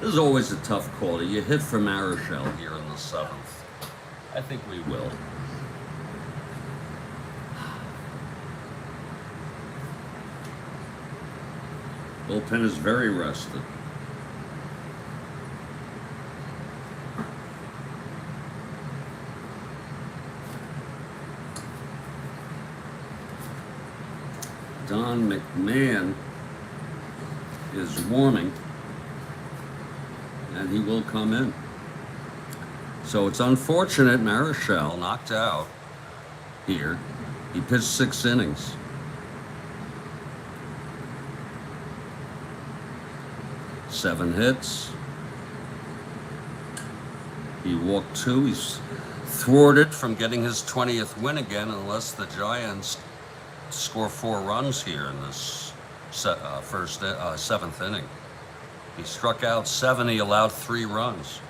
This is always a tough call. Do you hit for Marichal here in the 7th? I think we will. Bullpen is very rested. Don McMahon is warming, and he will come in. So it's unfortunate Marichal knocked out here. He pitched 6 innings. Seven hits. He walked 2. He's thwarted from getting his 20th win again unless the Giants score 4 runs here in this 7th inning. He struck out 7. He allowed 3 runs.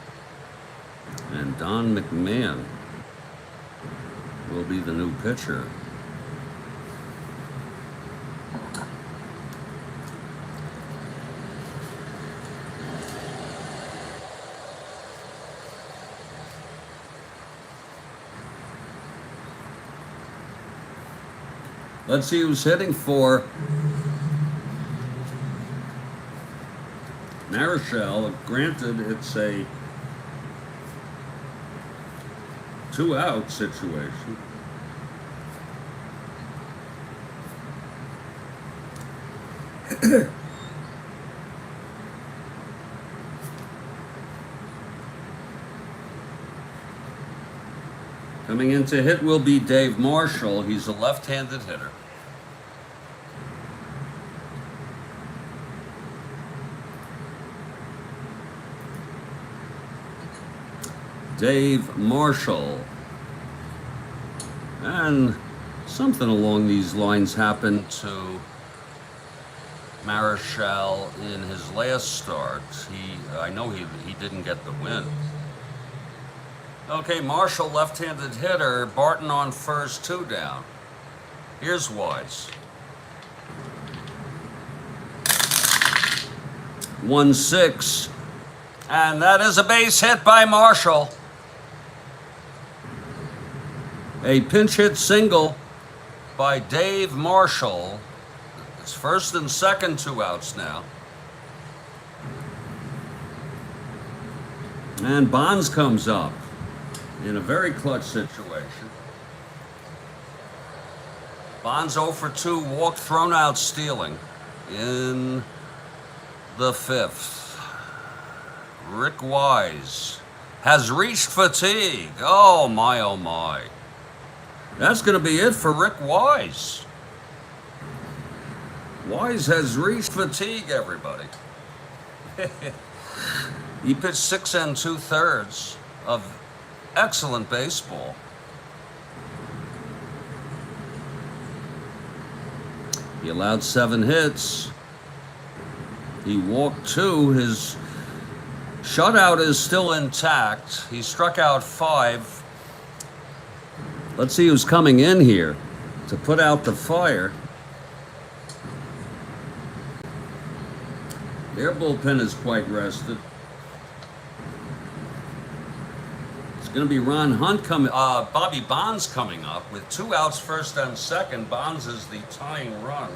And Don McMahon will be the new pitcher. Let's see who's hitting for Marichal. Granted, it's a 2-out situation. Coming in to hit will be Dave Marichal. He's a left-handed hitter. Dave Marichal. And something along these lines happened to Marichal in his last start. I know he didn't get the win. Okay, Marichal, left-handed hitter. Barton on first, 2 down. Here's Wise. 1-6. And that is a base hit by Marichal. A pinch hit single by Dave Marichal. It's first and second, 2 outs now. And Bonds comes up in a very clutch situation. Bonds 0 for 2, walked, thrown out, stealing in the 5th. Rick Wise has reached fatigue. Oh my, oh my. That's going to be it for Rick Wise. Wise has reached fatigue, everybody. He pitched 6 2/3 of excellent baseball. He allowed 7 hits. He walked 2. His shutout is still intact. He struck out 5. Let's see who's coming in here to put out the fire. Their bullpen is quite rested. It's going to be Ron Hunt Bobby Bonds coming up with 2 outs, first and second. Bonds is the tying run.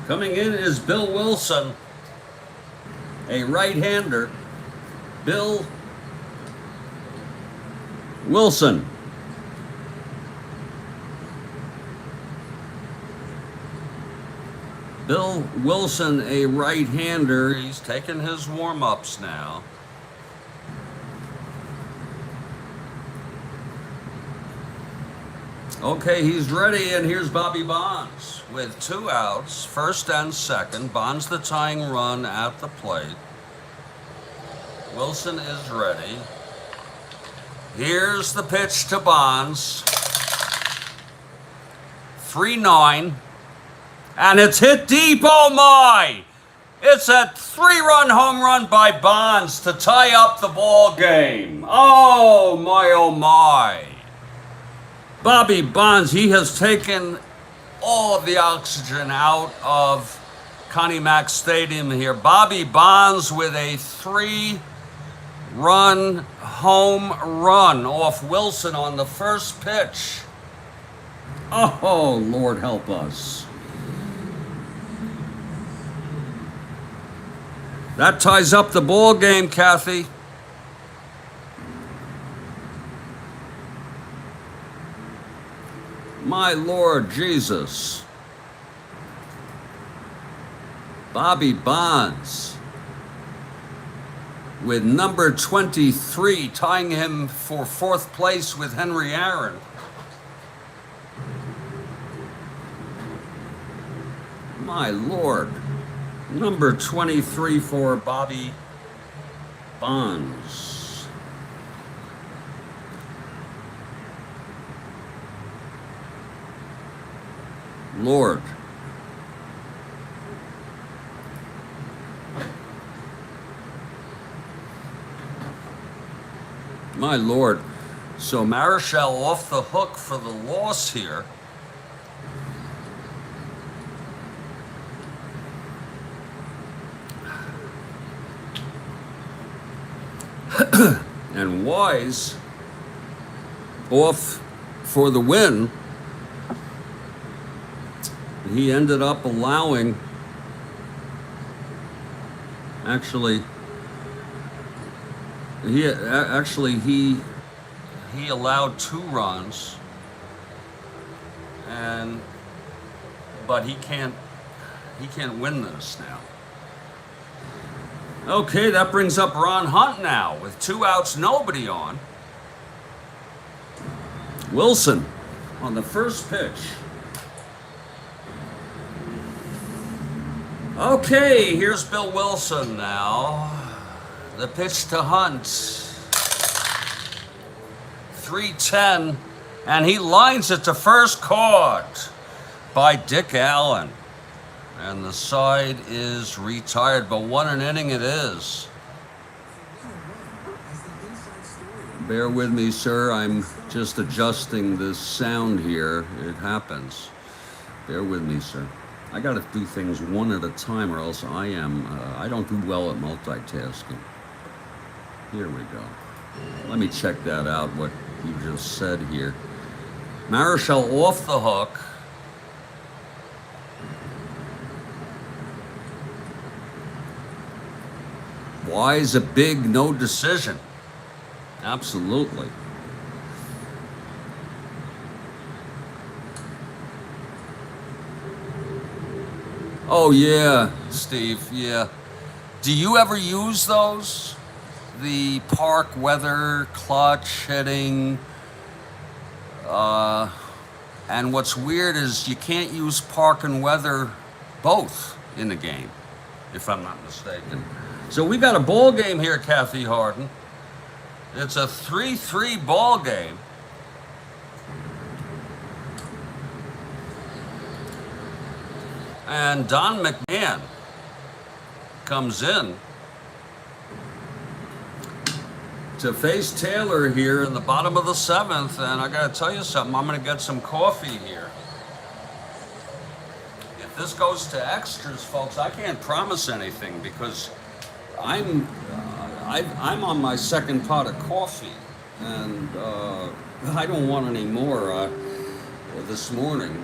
Coming in is Bill Wilson, a right-hander. Bill Wilson. Bill Wilson, a right-hander. He's taking his warm-ups now. Okay, he's ready, and here's Bobby Bonds with 2 outs, first and second. Bonds the tying run at the plate. Wilson is ready. Here's the pitch to Bonds. 3-9. And it's hit deep. Oh my! It's a 3-run home run by Bonds to tie up the ball game. Oh my, oh my. Bobby Bonds, he has taken all of the oxygen out of Connie Mack Stadium here. Bobby Bonds with a 3-run home run off Wilson on the first pitch. Oh, Lord help us. That ties up the ball game, Kathy. My Lord Jesus. Bobby Bonds with number 23, tying him for 4th place with Henry Aaron. My Lord. Number 23 for Bobby Bonds. Lord. My Lord. So Marichal off the hook for the loss here. And Wise off for the win. He ended up allowing, actually, he allowed 2 runs, but he can't win this now. Okay, that brings up Ron Hunt now with 2 outs, nobody on. Wilson on the first pitch. Okay, here's Bill Wilson now. The pitch to Hunt. 3-10, and he lines it to first, caught by Dick Allen. And the side is retired, but what an inning it is. Bear with me, sir. I'm just adjusting this sound here. It happens. Bear with me, sir. I got to do things one at a time, or else I don't do well at multitasking. Here we go. Let me check that out, what you just said here. Marichal off the hook. Wise a big no decision. Absolutely. Oh yeah, Steve, yeah. Do you ever use those? The park weather, clutch hitting, and what's weird is you can't use park and weather both in the game, if I'm not mistaken. So we got a ball game here, Kathy Harden. It's a 3-3 ball game. And Don McMahon comes in to face Taylor here in the bottom of the 7th, and I gotta tell you something, I'm gonna get some coffee here. If this goes to extras, folks, I can't promise anything because I'm on my 2nd pot of coffee, and I don't want any more this morning.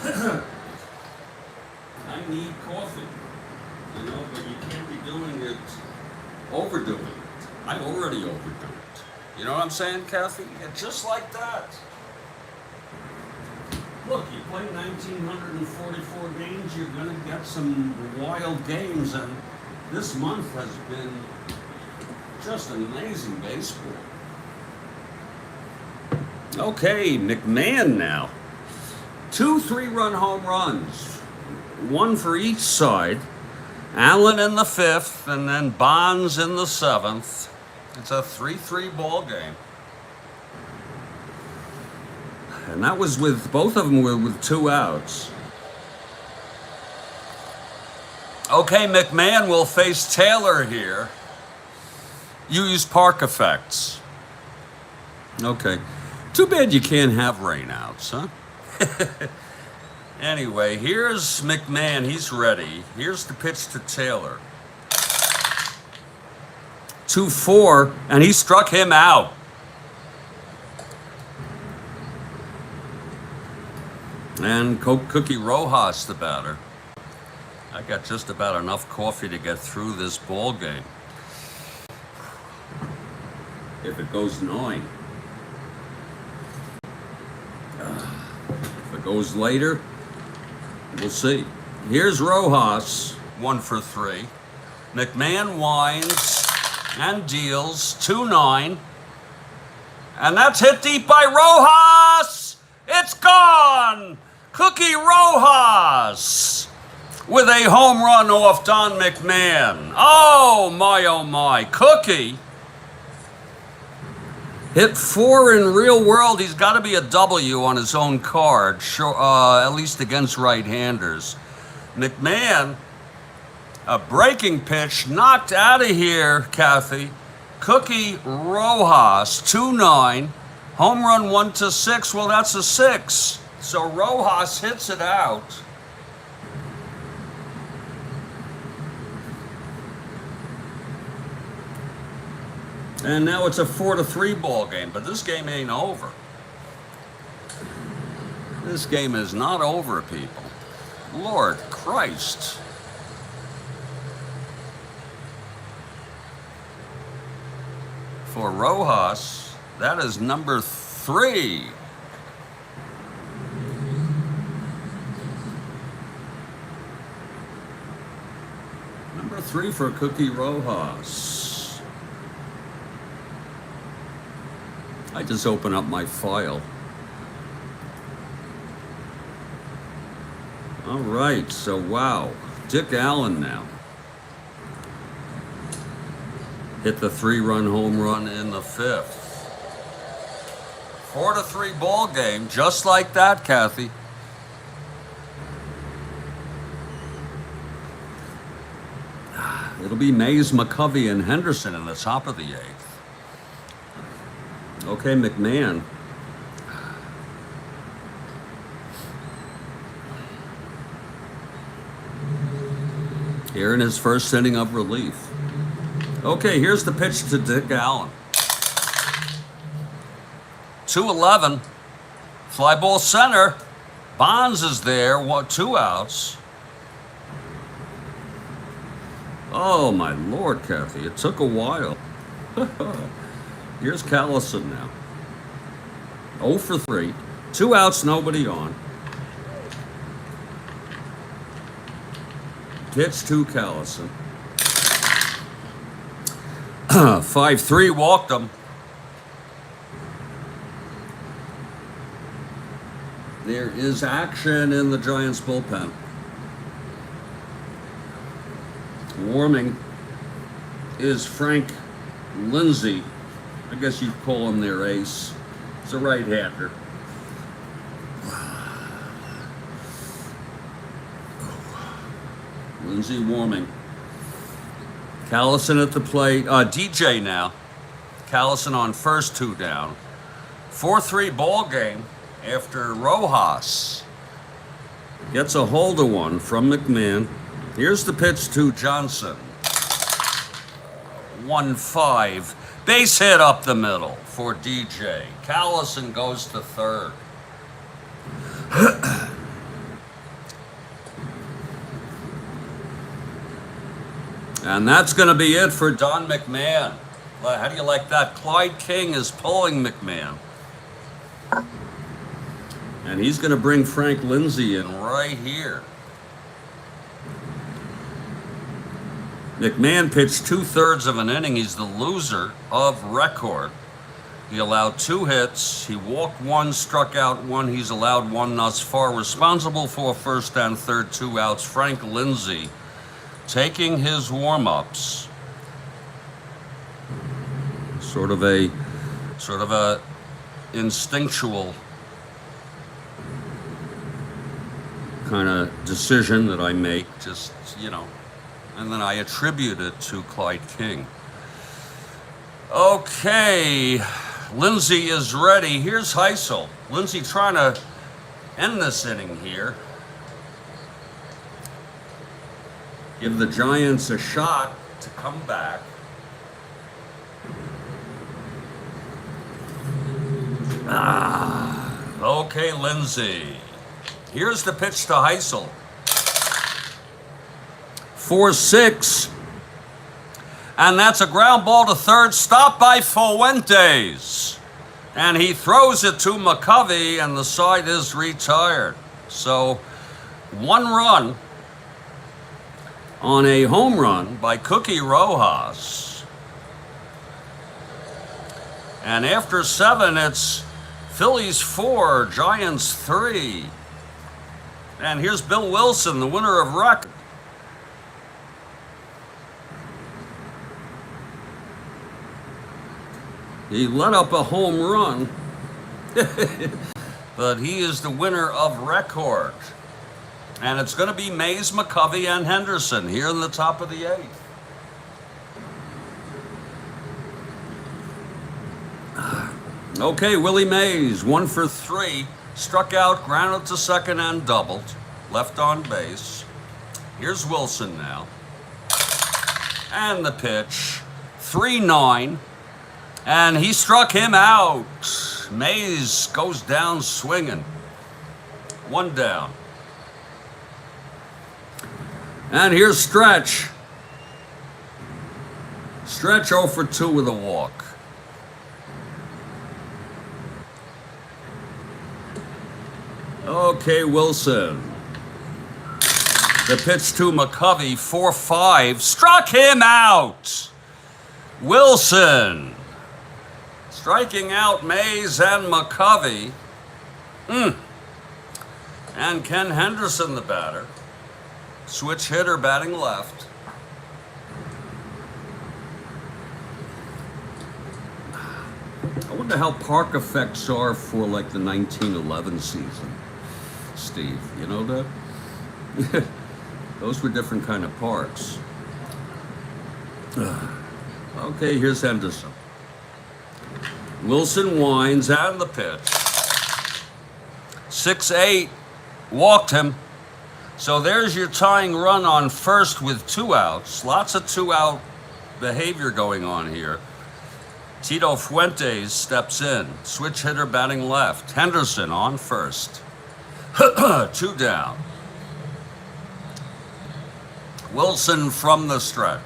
I need coffee, but you can't be doing it, overdoing it. I already overdo it. You know what I'm saying, Kathy? Just like that. Look, you play 1,944 games, you're going to get some wild games, and this month has been just an amazing baseball. Okay, McMahon now. 2 3-run home runs, 1 for each side. Allen in the 5th, and then Bonds in the 7th. It's a 3-3 ball game. And that was with, both of them were with 2 outs. Okay, McMahon will face Taylor here. You use park effects. Okay. Too bad you can't have rainouts, huh? Anyway, here's McMahon. He's ready. Here's the pitch to Taylor. 2-4, and he struck him out. And Cookie Rojas, the batter. I got just about enough coffee to get through this ball game. If it goes 9. If it goes later, we'll see. Here's Rojas, 1 for 3. McMahon winds and deals 2-9. And that's hit deep by Rojas. It's gone. Cookie Rojas with a home run off Don McMahon. Oh my. Cookie hit 4 in real world. He's got to be a W on his own card, sure, at least against right-handers. McMahon, a breaking pitch, knocked out of here, Kathy. Cookie Rojas, 2-9. Home run 1-6. Well, that's a 6. So Rojas hits it out. And now it's a 4-3 ball game, but this game ain't over. This game is not over, people. Lord Christ. For Rojas, that is number 3. Number 3 for Cookie Rojas. I just open up my file. All right, so wow, Dick Allen now hit the 3-run home run in the 5th. 4-3 ball game, just like that, Kathy. It'll be Mays, McCovey, and Henderson in the top of the 8th. Okay, McMahon. Here in his first inning of relief. Okay, here's the pitch to Dick Allen. 2-11. Fly ball center. Bonds is there. 2 outs. Oh, my Lord, Kathy. It took a while. Here's Callison now. 0 for 3. 2 outs, nobody on. Pitch to Callison. 5-3, walked him. There is action in the Giants bullpen. Warming is Frank Lindsay. I guess you'd call him their ace. He's a right-hander. Lindsay warming. Callison at the plate. DJ now. Callison on first, 2 down. 4-3 ball game after Rojas gets a hold of one from McMahon. Here's the pitch to Johnson. 1-5. Base hit up the middle for DJ. Callison goes to third. And that's going to be it for Don McMahon. How do you like that? Clyde King is pulling McMahon. And he's going to bring Frank Lindsay in right here. McMahon pitched 2/3 of an inning. He's the loser of record. He allowed 2 hits. He walked 1, struck out 1. He's allowed 1 thus far. Responsible for first and third, 2 outs. Frank Lindsay taking his warm-ups. Sort of a instinctual kind of decision that I make, just, and then I attribute it to Clyde King. Okay, Lindsay is ready. Here's Heisel. Lindsay trying to end this inning here. Give the Giants a shot to come back. Okay, Lindsay. Here's the pitch to Heisel. 4-6. And that's a ground ball to third, stopped by Fuentes. And he throws it to McCovey, and the side is retired. So, 1 run on a home run by Cookie Rojas. And after 7, it's Phillies 4, Giants 3. And here's Bill Wilson, the winner of record. He let up a home run, but he is the winner of record. And it's going to be Mays, McCovey, and Henderson here in the top of the 8th. Okay, Willie Mays, 1 for 3. Struck out, grounded to second, and doubled. Left on base. Here's Wilson now. And the pitch. 3-9. And he struck him out. Mays goes down swinging. 1 down. And here's Stretch. Stretch 0 for 2 with a walk. Okay, Wilson. The pitch to McCovey, 4-5. Struck him out. Wilson. Striking out Mays and McCovey. And Ken Henderson, the batter. Switch hitter batting left. I wonder how park effects are for like the 1911 season, Steve. You know that? Those were different kind of parks. Okay, here's Henderson. Wilson winds and the pitch. 6-8, walked him. So there's your tying run on first with 2 outs. Lots of 2-out behavior going on here. Tito Fuentes steps in. Switch hitter batting left. Henderson on first. 2 down. Wilson from the stretch.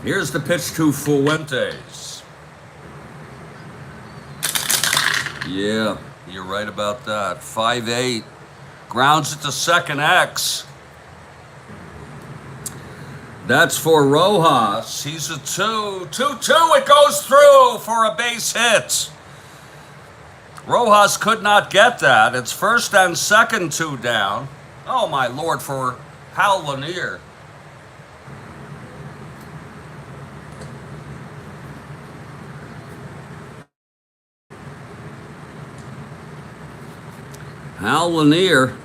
Here's the pitch to Fuentes. Yeah, you're right about that. 5-8. Grounds it to second X. That's for Rojas. He's a 2. 2-2. It goes through for a base hit. Rojas could not get that. It's first and second, 2 down. Oh, my Lord, for Hal Lanier. Hal Lanier,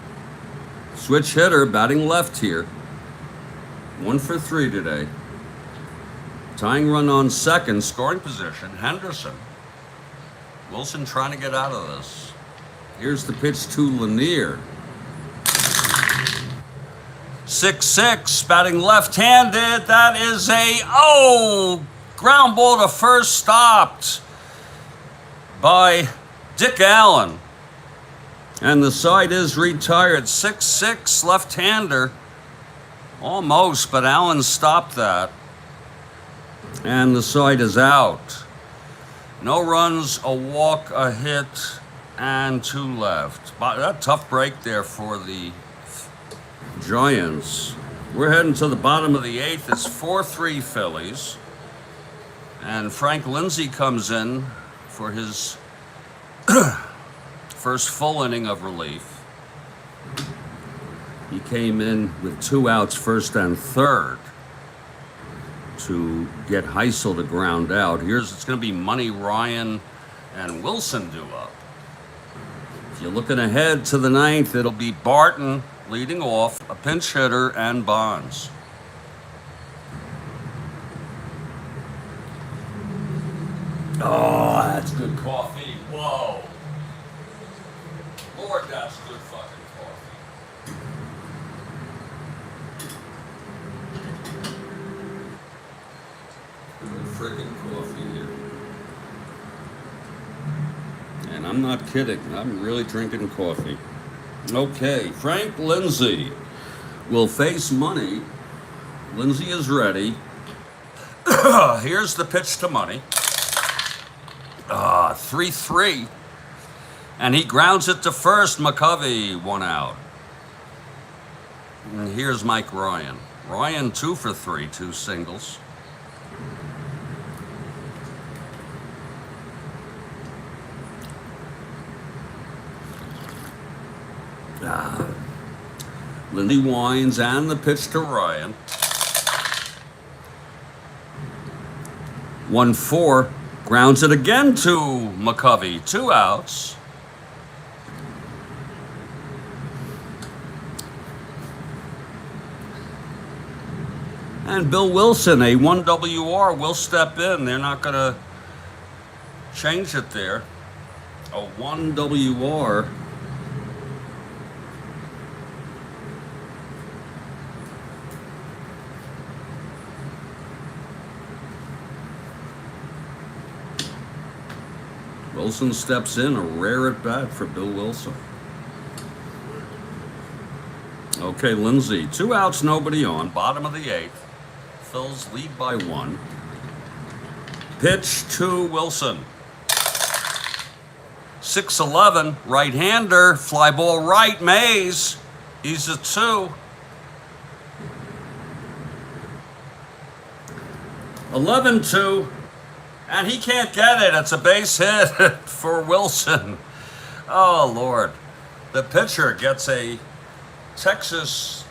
switch hitter, batting left here. 1 for 3 today. Tying run on second, scoring position, Henderson. Wilson trying to get out of this. Here's the pitch to Lanier. 6-6, batting left-handed. That is a, ground ball to first, stopped by Dick Allen. And the side is retired. 6-6, left-hander. Almost, but Allen stopped that. And the side is out. No runs, a walk, a hit, and 2 left. But a tough break there for the Giants. We're heading to the bottom of the 8th. It's 4-3 Phillies. And Frank Lindsay comes in for his first full inning of relief. He came in with 2 outs, first and third, to get Heisel to ground out. It's going to be Money, Ryan, and Wilson due up. If you're looking ahead to the 9th, it'll be Barton leading off, a pinch hitter, and Bonds. Oh, that's good coffee. Whoa. Lord, that's good fucking coffee. Good friggin' coffee here. And I'm not kidding. I'm really drinking coffee. Okay, Frank Lindsay will face Money. Lindsay is ready. Here's the pitch to Money. 3-3. And he grounds it to first. McCovey, 1 out. And here's Mike Ryan. Ryan 2 for 3, 2 singles. Lindsay winds and the pitch to Ryan. 1-4. Grounds it again to McCovey. 2 outs. And Bill Wilson, a 1 WR, will step in. They're not going to change it there. A 1 WR. Wilson steps in, a rare at bat for Bill Wilson. Okay, Lindsay, 2 outs, nobody on, bottom of the 8th. Phil's lead by 1. Pitch to Wilson. 6-11, right-hander, fly ball right, Mays. He's a 2. 11-2, and he can't get it. It's a base hit for Wilson. Oh, Lord. The pitcher gets a Texas,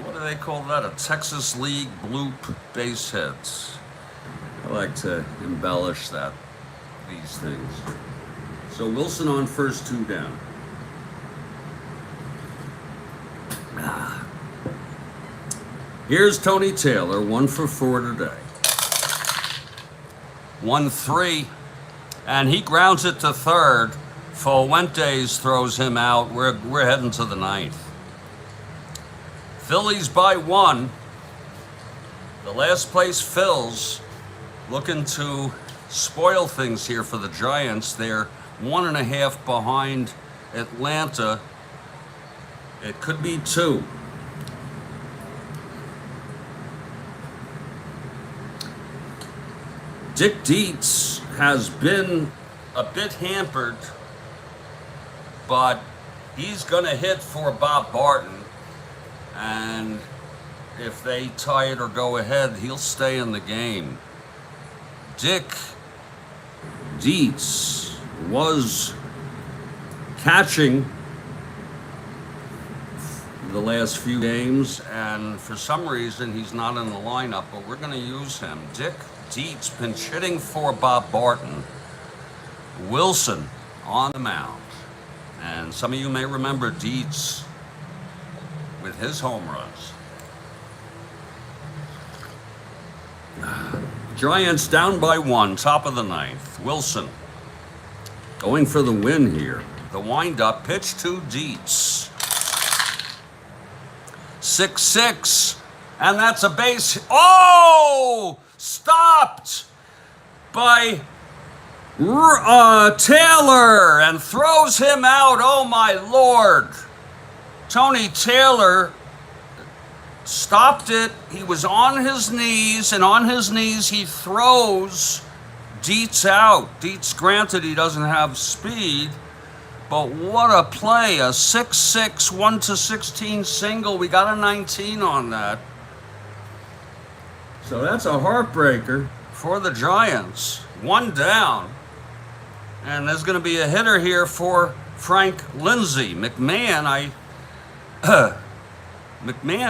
what do they call that? A Texas League bloop base hit. I like to embellish these things. So Wilson on first, 2 down. Here's Tony Taylor, 1 for 4 today. 1-3, and he grounds it to third. Fuentes throws him out. We're heading to the 9th. Phillies by 1. The last place Phils looking to spoil things here for the Giants. They're 1.5 behind Atlanta. It could be 2. Dick Dietz has been a bit hampered, but he's going to hit for Bob Barton. And if they tie it or go ahead, he'll stay in the game. Dick Dietz was catching the last few games, and for some reason he's not in the lineup, but we're going to use him. Dick Dietz pinch hitting for Bob Barton. Wilson on the mound. And some of you may remember Dietz with his home runs. Giants down by 1, top of the 9th. Wilson going for the win here. The windup pitch to Dietz. 6-6, and that's a base. Oh! Stopped by Taylor and throws him out. Oh, my Lord. Tony Taylor stopped it. He was on his knees, and on his knees he throws Dietz out. Dietz, granted, he doesn't have speed, but what a play. A 6-6, 1-16 single. We got a 19 on that. So that's a heartbreaker for the Giants. 1 down. And there's going to be a hitter here for Frank Lindsay. McMahon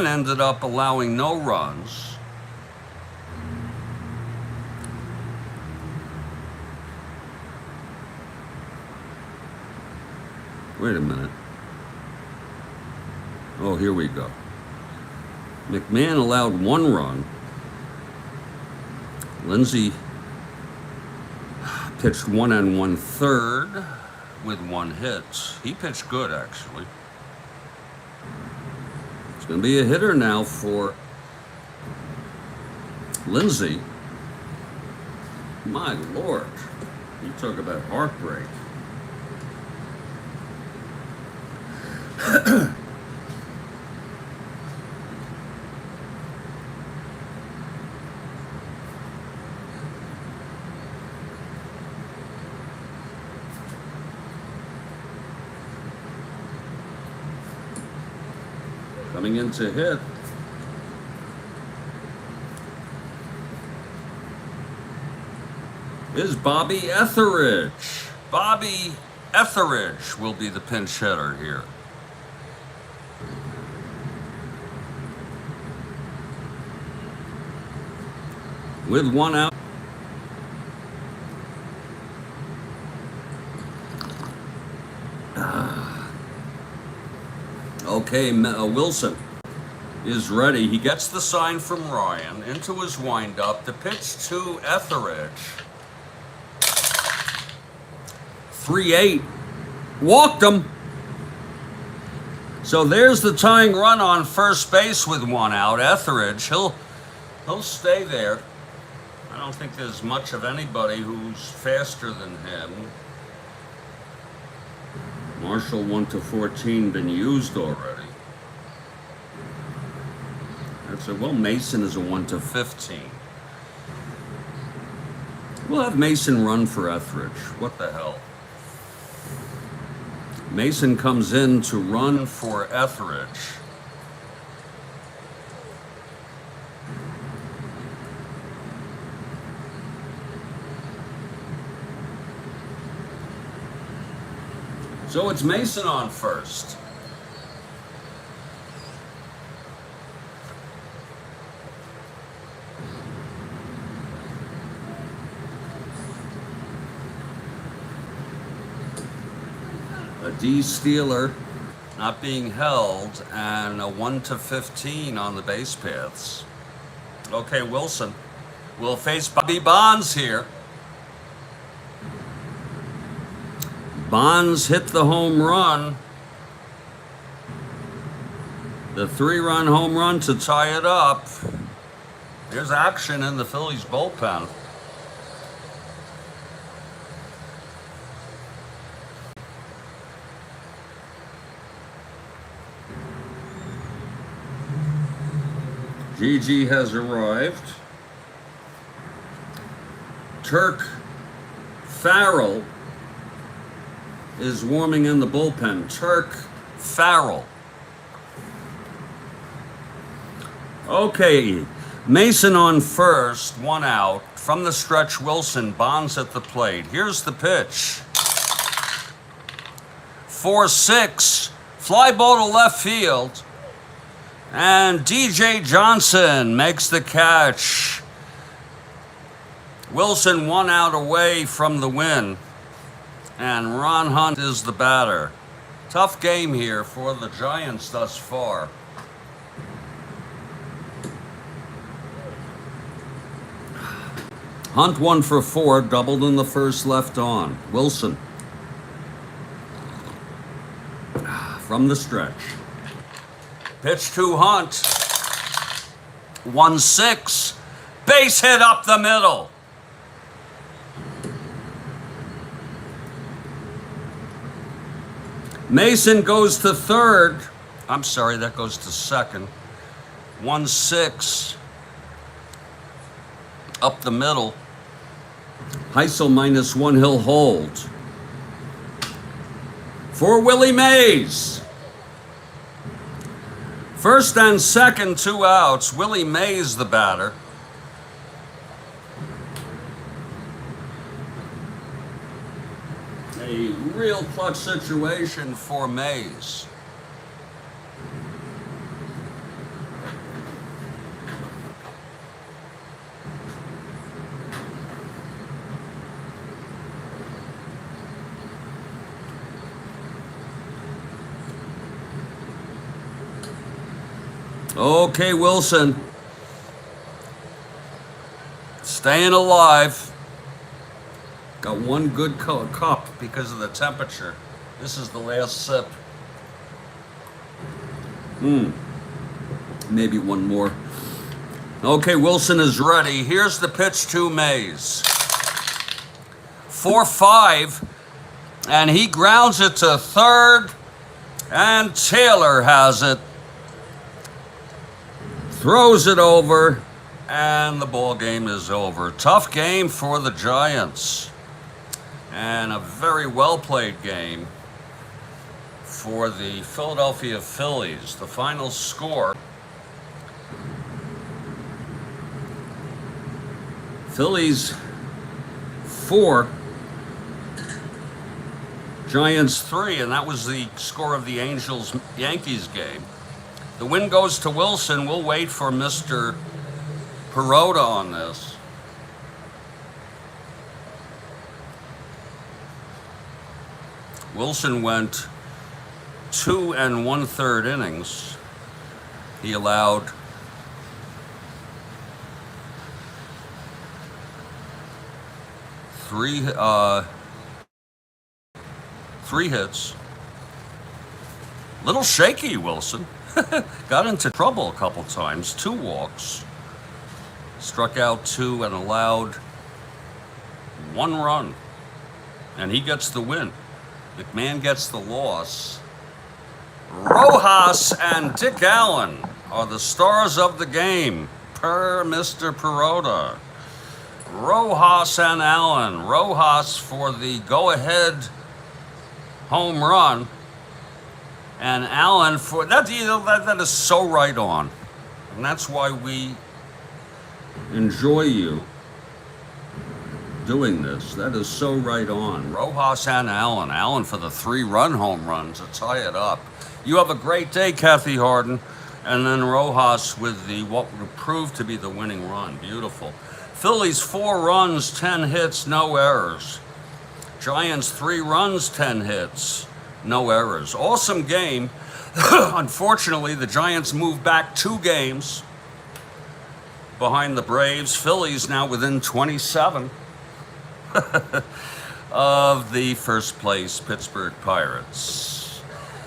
ended up allowing no runs. Wait a minute. Oh, here we go. McMahon allowed 1 run. Lindsay pitched 1 1/3 with 1 hit. He pitched good, actually. It's going to be a hitter now for Lindsay. My Lord, you talk about heartbreak. Coming in to hit is Bobby Etheridge. Bobby Etheridge will be the pinch hitter here. With 1 out. Okay, Wilson is ready. He gets the sign from Ryan into his windup. The pitch to Etheridge. 3-8. Walked him. So there's the tying run on first base with 1 out. Etheridge, he'll stay there. I don't think there's much of anybody who's faster than him. Marichal 1-14 been used already. That's a, well, Mason is a 1-15. We'll have Mason run for Etheridge. What the hell? Mason comes in to run for Etheridge. So it's Mason on first. A D Steeler not being held, and a 1-15 on the base paths. Okay, Wilson will face Bobby Bonds here. Bonds hit the home run. The 3-run home run to tie it up. There's action in the Phillies bullpen. Gigi has arrived. Turk Farrell is warming in the bullpen. Turk Farrell. Okay, Mason on first, 1 out. From the stretch, Wilson, Bonds at the plate. Here's the pitch. 4-6, fly ball to left field. And DJ Johnson makes the catch. Wilson 1 out away from the win. And Ron Hunt is the batter. Tough game here for the Giants thus far. Hunt 1 for 4, doubled in the first, left on. Wilson from the stretch. Pitch to Hunt. 1-6. Base hit up the middle. Mason goes to third. I'm sorry, that goes to second. 1-6. Up the middle. Heisel -1, he'll hold. For Willie Mays. First and second, 2 outs. Willie Mays the batter. A real clutch situation for Mays. Okay, Wilson. Staying alive. Got one good cup because of the temperature. This is the last sip. Maybe one more. Okay, Wilson is ready. Here's the pitch to Mays. 4-5, and he grounds it to third, and Taylor has it. Throws it over, and the ball game is over. Tough game for the Giants, and a very well-played game for the Philadelphia Phillies. The final score, Phillies 4, Giants 3, and that was the score of the Angels-Yankees game. The win goes to Wilson. We'll wait for Mr. Perota on this. Wilson went 2 1/3 innings. He allowed three hits. Little shaky, Wilson. Got into trouble a couple times. 2 walks. Struck out 2 and allowed 1 run. And he gets the win. McMahon gets the loss. Rojas and Dick Allen are the stars of the game, per Mr. Perota. Rojas and Allen. Rojas for the go-ahead home run, and Allen for that. That is so right on, and that's why we enjoy you doing this. That is so right on. Rojas and Allen. Allen for the 3-run home run to tie it up. You have a great day, Kathy Harden. And then Rojas with the what would prove to be the winning run. Beautiful. Phillies 4 runs, 10 hits, no errors. Giants 3 runs, 10 hits, no errors. Awesome game. Unfortunately, the Giants moved back 2 games behind the Braves. Phillies now within 27 of the first place Pittsburgh Pirates.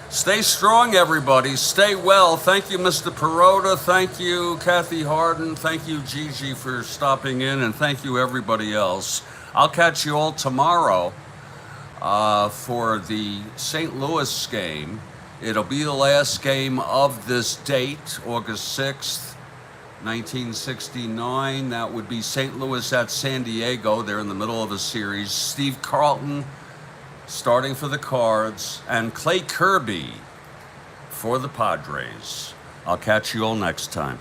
Stay strong, everybody. Stay well. Thank you, Mr. Perota. Thank you, Kathy Harden. Thank you, Gigi, for stopping in. And thank you, everybody else. I'll catch you all tomorrow for the St. Louis game. It'll be the last game of this date, August 6th. 1969, that would be St. Louis at San Diego. They're in the middle of a series. Steve Carlton starting for the Cards, and Clay Kirby for the Padres. I'll catch you all next time.